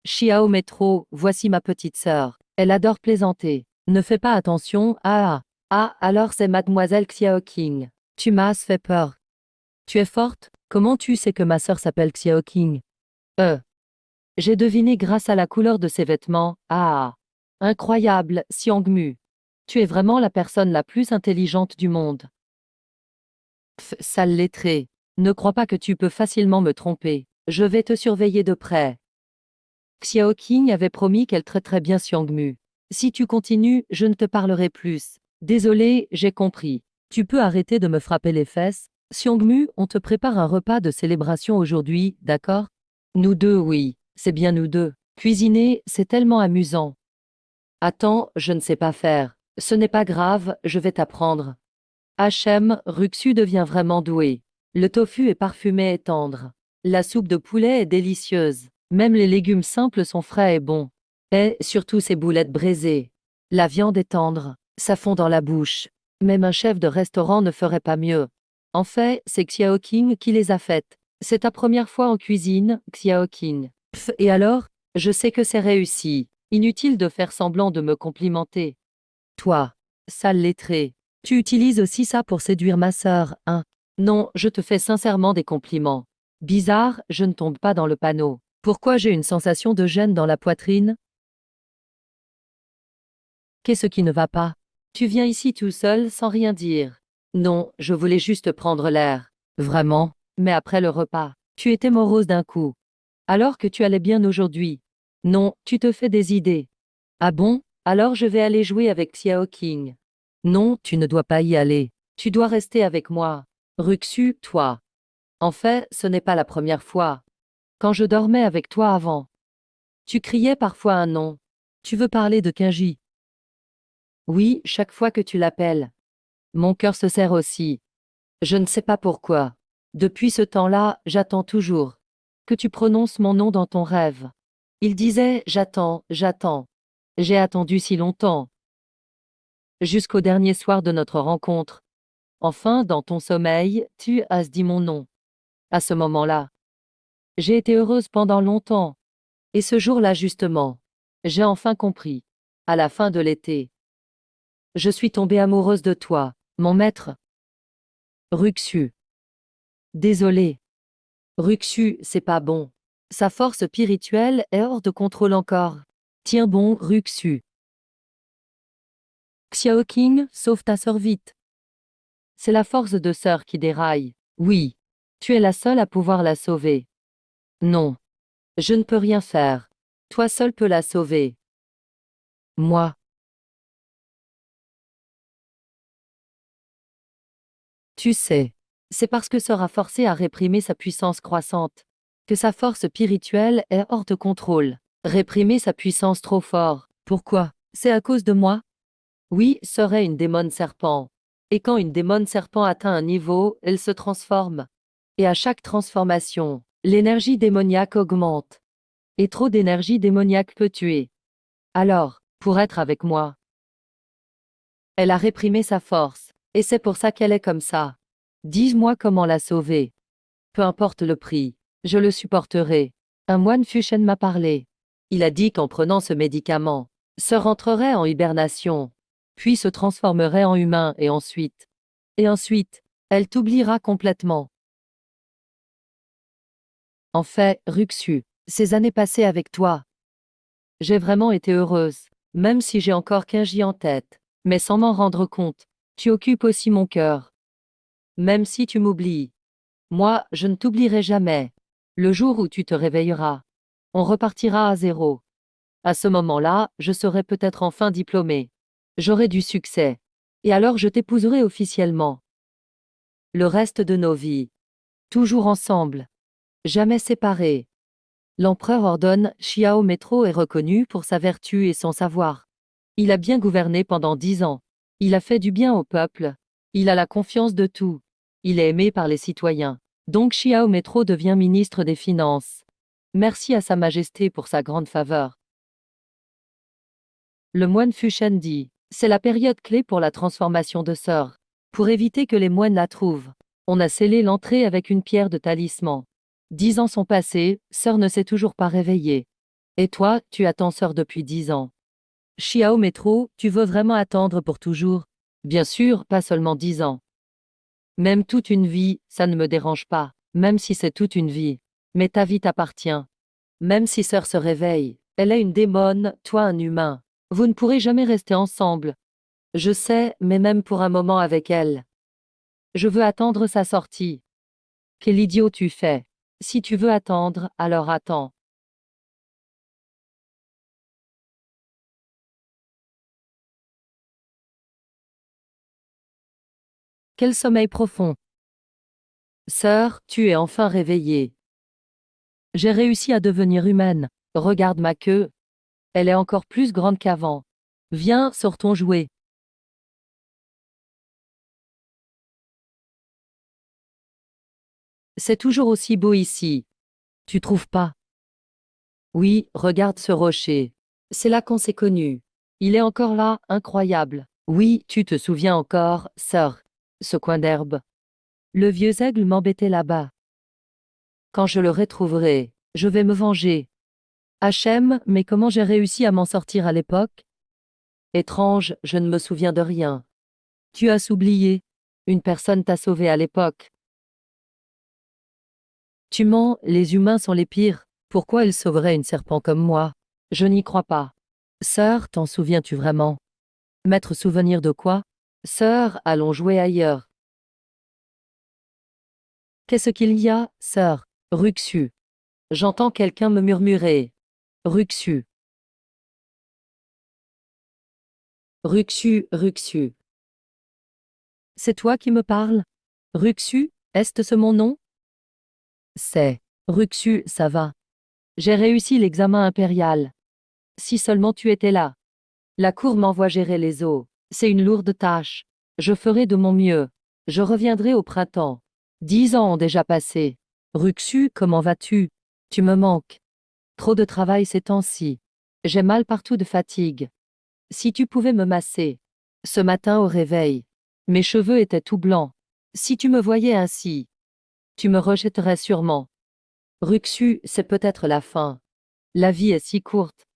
Chiao Métro, voici ma petite sœur. Elle adore plaisanter. Ne fais pas attention, ah. Ah, alors c'est mademoiselle Xiao King. Tu m'as fait peur. Tu es forte? Comment tu sais que ma sœur s'appelle Xiao King? J'ai deviné grâce à la couleur de ses vêtements, ah. Incroyable, Xiangmu. Tu es vraiment la personne la plus intelligente du monde. Sale lettré. Ne crois pas que tu peux facilement me tromper. Je vais te surveiller de près. Xiao Qing avait promis qu'elle traiterait bien Xiangmu. Si tu continues, je ne te parlerai plus. Désolé, j'ai compris. Tu peux arrêter de me frapper les fesses? Xiangmu, on te prépare un repas de célébration aujourd'hui, d'accord? Nous deux, oui, c'est bien nous deux. Cuisiner, c'est tellement amusant. Attends, je ne sais pas faire. Ce n'est pas grave, je vais t'apprendre. Hachem, Ruxu devient vraiment doué. Le tofu est parfumé et tendre. La soupe de poulet est délicieuse. Même les légumes simples sont frais et bons. Et surtout ces boulettes braisées. La viande est tendre, ça fond dans la bouche. Même un chef de restaurant ne ferait pas mieux. En fait, c'est Xiao King qui les a faites. C'est ta première fois en cuisine, Xiao King. Et alors? Je sais que c'est réussi. Inutile de faire semblant de me complimenter. Toi, sale lettré. Tu utilises aussi ça pour séduire ma sœur, hein? Non, je te fais sincèrement des compliments. Bizarre, je ne tombe pas dans le panneau. Pourquoi j'ai une sensation de gêne dans la poitrine? Qu'est-ce qui ne va pas? Tu viens ici tout seul sans rien dire. Non, je voulais juste prendre l'air. Vraiment? Mais après le repas, tu étais morose d'un coup. Alors que tu allais bien aujourd'hui. Non, tu te fais des idées. Ah bon? Alors je vais aller jouer avec Xiao King. Non, tu ne dois pas y aller. Tu dois rester avec moi. Ruxu, toi. En fait, ce n'est pas la première fois. Quand je dormais avec toi avant, tu criais parfois un nom. Tu veux parler de Kenji? Oui, chaque fois que tu l'appelles. Mon cœur se serre aussi. Je ne sais pas pourquoi. Depuis ce temps-là, j'attends toujours que tu prononces mon nom dans ton rêve. Il disait j'attends, j'attends. J'ai attendu si longtemps. Jusqu'au dernier soir de notre rencontre. Enfin, dans ton sommeil, tu as dit mon nom. À ce moment-là, j'ai été heureuse pendant longtemps. Et ce jour-là justement, j'ai enfin compris. À la fin de l'été, je suis tombée amoureuse de toi, mon maître. Ruxu. Désolé. Ruxu, c'est pas bon. Sa force spirituelle est hors de contrôle encore. Tiens bon, Ruxu. Xiao King, sauve ta sœur vite. C'est la force de sœur qui déraille. Oui. Tu es la seule à pouvoir la sauver. Non. Je ne peux rien faire. Toi seul peux la sauver. Moi. Tu sais. C'est parce que sera forcé à réprimer sa puissance croissante que sa force spirituelle est hors de contrôle. Réprimer sa puissance trop fort. Pourquoi? C'est à cause de moi? Oui, serait une démone serpent. Et quand une démone serpent atteint un niveau, elle se transforme. Et à chaque transformation, l'énergie démoniaque augmente. Et trop d'énergie démoniaque peut tuer. Alors, pour être avec moi, elle a réprimé sa force. Et c'est pour ça qu'elle est comme ça. Dis-moi comment la sauver. Peu importe le prix, je le supporterai. Un moine Fuchen m'a parlé. Il a dit qu'en prenant ce médicament, se rentrerait en hibernation, puis se transformerait en humain et ensuite, elle t'oubliera complètement. En fait, Ruxu, ces années passées avec toi, j'ai vraiment été heureuse, même si j'ai encore Kenji en tête, mais sans m'en rendre compte. Tu occupes aussi mon cœur. Même si tu m'oublies, moi, je ne t'oublierai jamais. Le jour où tu te réveilleras, on repartira à zéro. À ce moment-là, je serai peut-être enfin diplômée. J'aurai du succès. Et alors je t'épouserai officiellement. Le reste de nos vies. Toujours ensemble. Jamais séparés. L'empereur ordonne, Xiao Métro est reconnu pour sa vertu et son savoir. Il a bien gouverné pendant 10 ans. Il a fait du bien au peuple. Il a la confiance de tout. Il est aimé par les citoyens. Donc Xiao Métro devient ministre des Finances. Merci à Sa Majesté pour sa grande faveur. Le moine Fuchen dit, c'est la période clé pour la transformation de Sœur. Pour éviter que les moines la trouvent, on a scellé l'entrée avec une pierre de talisman. 10 ans sont passés, Sœur ne s'est toujours pas réveillée. Et toi, tu attends Sœur depuis 10 ans. Xiao Métro, tu veux vraiment attendre pour toujours? Bien sûr, pas seulement 10 ans. Même toute une vie, ça ne me dérange pas, même si c'est toute une vie. Mais ta vie t'appartient. Même si Sœur se réveille, elle est une démone, toi un humain. Vous ne pourrez jamais rester ensemble. Je sais, mais même pour un moment avec elle. Je veux attendre sa sortie. Quel idiot tu fais. Si tu veux attendre, alors attends. Quel sommeil profond. Sœur, tu es enfin réveillée. J'ai réussi à devenir humaine. Regarde ma queue. Elle est encore plus grande qu'avant. Viens, sors ton jouet. C'est toujours aussi beau ici. Tu trouves pas? Oui, regarde ce rocher. C'est là qu'on s'est connus. Il est encore là, incroyable. Oui, tu te souviens encore, sœur. Ce coin d'herbe. Le vieux aigle m'embêtait là-bas. Quand je le retrouverai, je vais me venger. Hachem, mais comment j'ai réussi à m'en sortir à l'époque? Étrange, je ne me souviens de rien. Tu as oublié. Une personne t'a sauvé à l'époque. Tu mens, les humains sont les pires. Pourquoi ils sauveraient une serpent comme moi? Je n'y crois pas. Sœur, t'en souviens-tu vraiment? Mettre souvenir de quoi? Sœur, allons jouer ailleurs. Qu'est-ce qu'il y a, sœur? Ruxu. J'entends quelqu'un me murmurer. Ruxu. Ruxu, Ruxu. C'est toi qui me parles? Ruxu, est-ce mon nom? C'est. Ruxu, ça va. J'ai réussi l'examen impérial. Si seulement tu étais là. La cour m'envoie gérer les eaux. C'est une lourde tâche. Je ferai de mon mieux. Je reviendrai au printemps. 10 ans ont déjà passé. Ruxu, comment vas-tu? Tu me manques. Trop de travail ces temps-ci. J'ai mal partout de fatigue. Si tu pouvais me masser. Ce matin au réveil. Mes cheveux étaient tout blancs. Si tu me voyais ainsi. Tu me rejetterais sûrement. Ruxu, c'est peut-être la fin. La vie est si courte.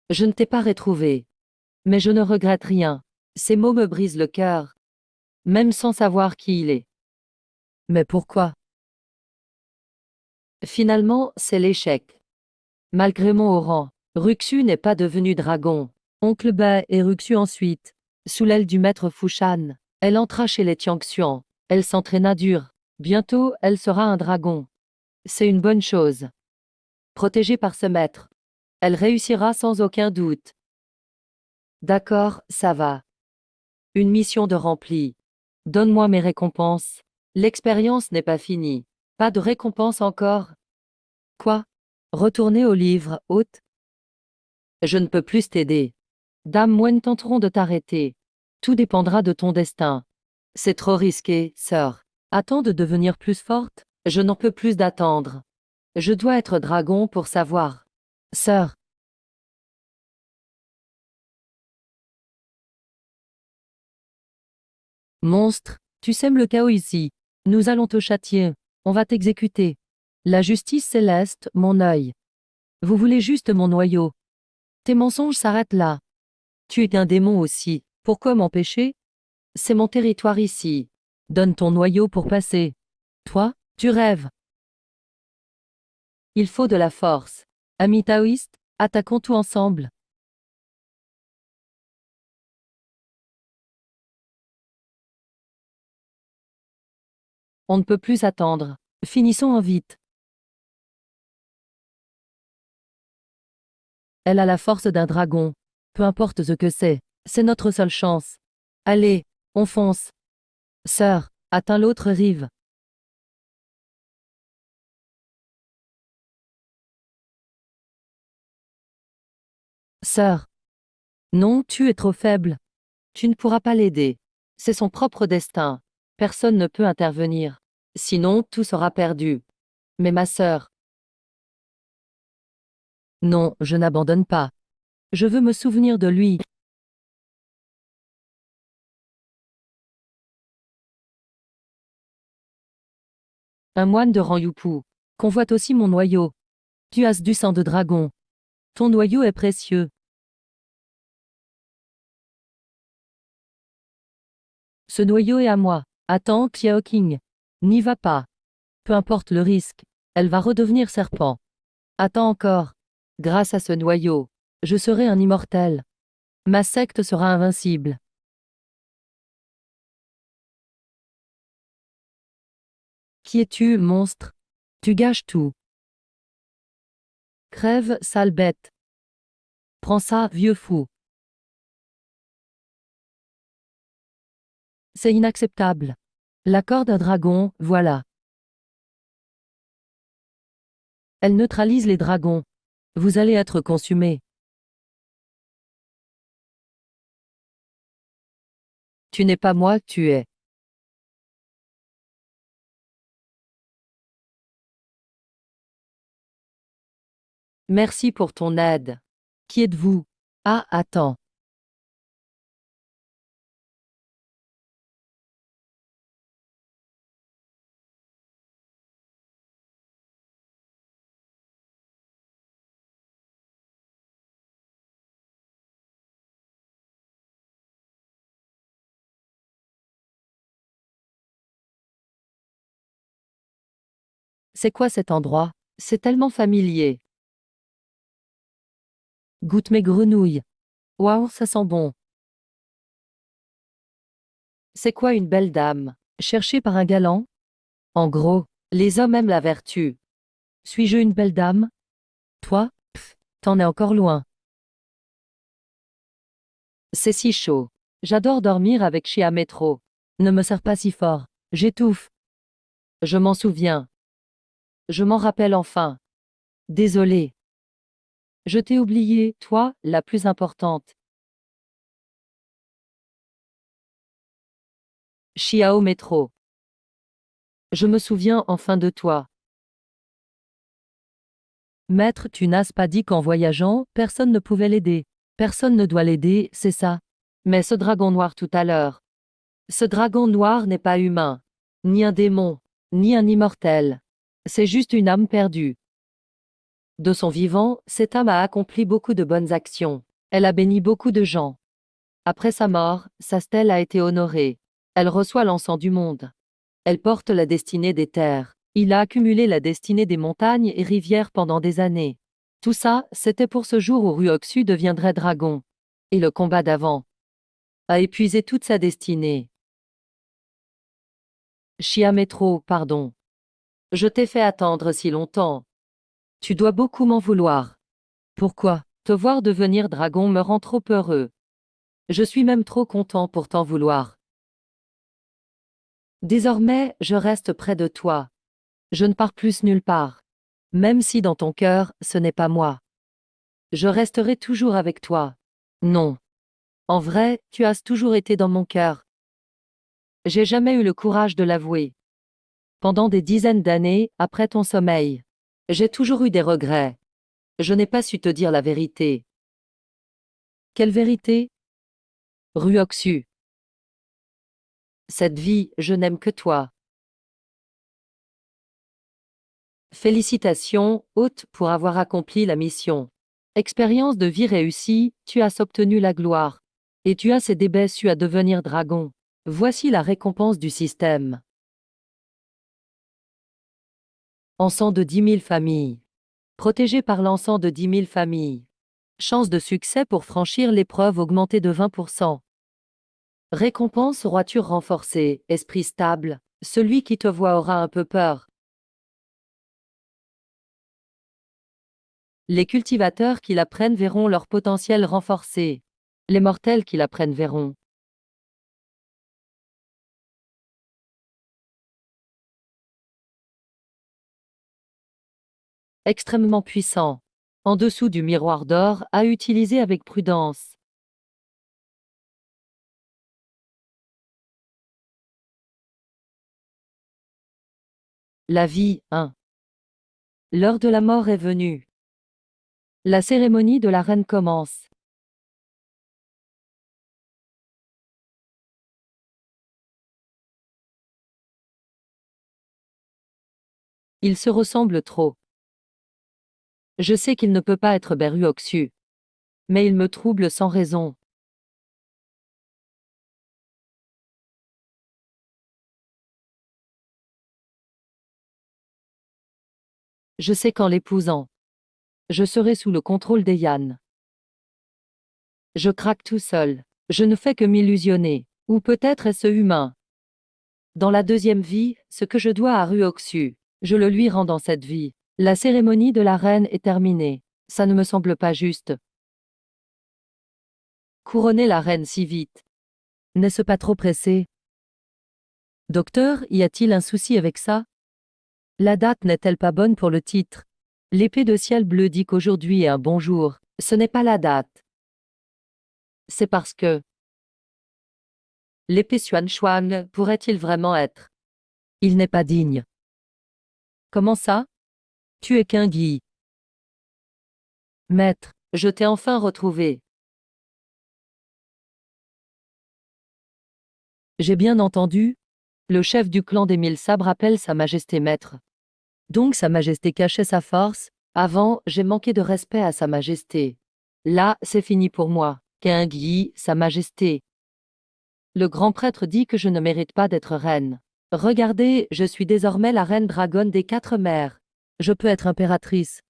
Je ne t'ai pas retrouvé. Mais je ne regrette rien. Ces mots me brisent le cœur. Même sans savoir qui il est. Mais pourquoi? Finalement, c'est l'échec. Malgré mon haut rang, Ruxu n'est pas devenu dragon. Oncle Bai et Ruxu ensuite. Sous l'aile du maître Fushan, elle entra chez les Tiangxuan. Elle s'entraîna dur. Bientôt, elle sera un dragon. C'est une bonne chose. Protégée par ce maître, elle réussira sans aucun doute. D'accord, ça va. Une mission de remplie. Donne-moi mes récompenses. L'expérience n'est pas finie. Pas de récompense encore? Quoi? Retourner au livre, hôte? Je ne peux plus t'aider. Dame Moine tenteront de t'arrêter. Tout dépendra de ton destin. C'est trop risqué, sœur. Attends de devenir plus forte? Je n'en peux plus d'attendre. Je dois être dragon pour savoir. Sœur. Monstre, tu sèmes le chaos ici. Nous allons te châtier. On va t'exécuter. La justice céleste, mon œil. Vous voulez juste mon noyau. Tes mensonges s'arrêtent là. Tu es un démon aussi. Pourquoi m'empêcher? C'est mon territoire ici. Donne ton noyau pour passer. Toi, tu rêves. Il faut de la force. Amis taoïstes, attaquons tout ensemble. On ne peut plus attendre. Finissons en vite. Elle a la force d'un dragon. Peu importe ce que c'est notre seule chance. Allez, on fonce. Sœur, atteins l'autre rive. Sœur. Non, tu es trop faible. Tu ne pourras pas l'aider. C'est son propre destin. Personne ne peut intervenir. Sinon, tout sera perdu. Mais ma sœur. Non, je n'abandonne pas. Je veux me souvenir de lui. Un moine de rang Yupu. Convoite aussi mon noyau. Tu as du sang de dragon. Ton noyau est précieux. Ce noyau est à moi. Attends, Xiao King. N'y va pas. Peu importe le risque. Elle va redevenir serpent. Attends encore. Grâce à ce noyau, je serai un immortel. Ma secte sera invincible. Qui es-tu, monstre? Tu gâches tout. Crève, sale bête. Prends ça, vieux fou. C'est inacceptable. L'accord d'un dragon, voilà. Elle neutralise les dragons. Vous allez être consumé. Tu n'es pas moi, tu es. Merci pour ton aide. Qui êtes-vous? Ah, attends. C'est quoi cet endroit? C'est tellement familier. Goûte mes grenouilles. Waouh, ça sent bon. C'est quoi une belle dame? Cherchée par un galant? En gros, les hommes aiment la vertu. Suis-je une belle dame? Toi? Pff, t'en es encore loin. C'est si chaud. J'adore dormir avec Chiamétro. Ne me serre pas si fort. J'étouffe. Je m'en souviens. Je m'en rappelle enfin. Désolé. Je t'ai oublié, toi, la plus importante. Chiao Métro. Je me souviens enfin de toi. Maître, tu n'as pas dit qu'en voyageant, personne ne pouvait l'aider. Personne ne doit l'aider, c'est ça. Mais ce dragon noir tout à l'heure. Ce dragon noir n'est pas humain, ni un démon, ni un immortel. C'est juste une âme perdue. De son vivant, cette âme a accompli beaucoup de bonnes actions. Elle a béni beaucoup de gens. Après sa mort, sa stèle a été honorée. Elle reçoit l'encens du monde. Elle porte la destinée des terres. Il a accumulé la destinée des montagnes et rivières pendant des années. Tout ça, c'était pour ce jour où Ruoxu deviendrait dragon. Et le combat d'avant a épuisé toute sa destinée. Chiamétro, pardon. Je t'ai fait attendre si longtemps. Tu dois beaucoup m'en vouloir. Pourquoi? Te voir devenir dragon me rend trop heureux. Je suis même trop content pour t'en vouloir. Désormais, je reste près de toi. Je ne pars plus nulle part. Même si dans ton cœur, ce n'est pas moi. Je resterai toujours avec toi. Non. En vrai, tu as toujours été dans mon cœur. J'ai jamais eu le courage de l'avouer. Pendant des dizaines d'années, après ton sommeil, j'ai toujours eu des regrets. Je n'ai pas su te dire la vérité. Quelle vérité? Ruoxu. Cette vie, je n'aime que toi. Félicitations, hôte, pour avoir accompli la mission. Expérience de vie réussie, tu as obtenu la gloire. Et tu as ces su à devenir dragon. Voici la récompense du système. Encens de 10 000 familles. Protégé par l'encens de 10 000 familles. Chance de succès pour franchir l'épreuve augmentée de 20%. Récompense roiture renforcée, esprit stable. Celui qui te voit aura un peu peur. Les cultivateurs qui l'apprennent verront leur potentiel renforcé. Les mortels qui l'apprennent verront. Extrêmement puissant. En dessous du miroir d'or, à utiliser avec prudence. La vie, 1. L'heure de la mort est venue. La cérémonie de la reine commence. Il se ressemble trop. Je sais qu'il ne peut pas être Beruoxu. Mais il me trouble sans raison. Je sais qu'en l'épousant, je serai sous le contrôle des Yann. Je craque tout seul. Je ne fais que m'illusionner. Ou peut-être est-ce humain. Dans la deuxième vie, ce que je dois à Ruoxu, je le lui rends dans cette vie. La cérémonie de la reine est terminée. Ça ne me semble pas juste. Couronner la reine si vite. N'est-ce pas trop pressé? Docteur, y a-t-il un souci avec ça? La date n'est-elle pas bonne pour le titre? L'épée de ciel bleu dit qu'aujourd'hui est un bon jour. Ce n'est pas la date. C'est parce que l'épée Xuan pourrait-il vraiment être? Il n'est pas digne. Comment ça? Tu es qu'un Guy. Maître, je t'ai enfin retrouvé. J'ai bien entendu. Le chef du clan des 1000 sabres appelle Sa Majesté Maître. Donc Sa Majesté cachait sa force. Avant, j'ai manqué de respect à Sa Majesté. Là, c'est fini pour moi. Qu'un Guy, Sa Majesté. Le grand prêtre dit que je ne mérite pas d'être reine. Regardez, je suis désormais la reine dragonne des 4 mers. Je peux être impératrice.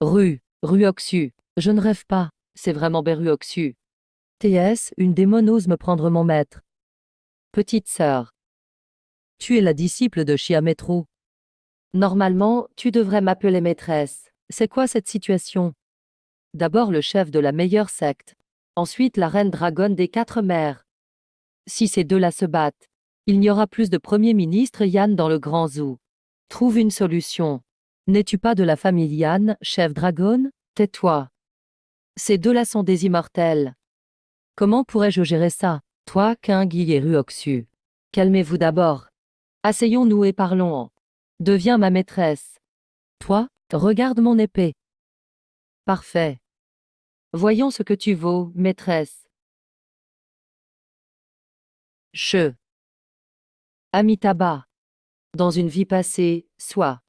Ruoxu. Je ne rêve pas, c'est vraiment Beruoxu. TS, une démon ose me prendre mon maître. Petite sœur. Tu es la disciple de Chiamétro. Normalement, tu devrais m'appeler maîtresse. C'est quoi cette situation? D'abord le chef de la meilleure secte. Ensuite la reine dragonne des 4 mers. Si ces deux-là se battent, il n'y aura plus de Premier ministre Yann dans le grand zoo. Trouve une solution. N'es-tu pas de la famille Yann, chef dragon? Tais-toi. Ces deux-là sont des immortels. Comment pourrais-je gérer ça? Toi, Kingui et Ruoxu. Calmez-vous d'abord. Asseyons-nous et parlons. Deviens ma maîtresse. Toi, regarde mon épée. Parfait. Voyons ce que tu vaux, maîtresse. Che. Amitabha. Dans une vie passée, soit.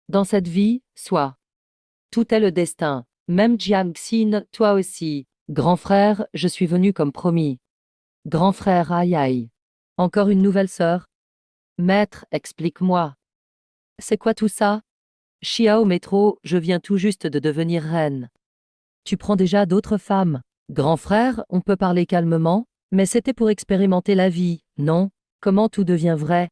Dans cette vie, soit. Tout est le destin. Même Jiang Xin, toi aussi. Grand frère, je suis venu comme promis. Grand frère, aïe aïe. Encore une nouvelle sœur? Maître, explique-moi. C'est quoi tout ça? Xiao Métro, je viens tout juste de devenir reine. Tu prends déjà d'autres femmes. Grand frère, on peut parler calmement, mais c'était pour expérimenter la vie, non? Comment tout devient vrai?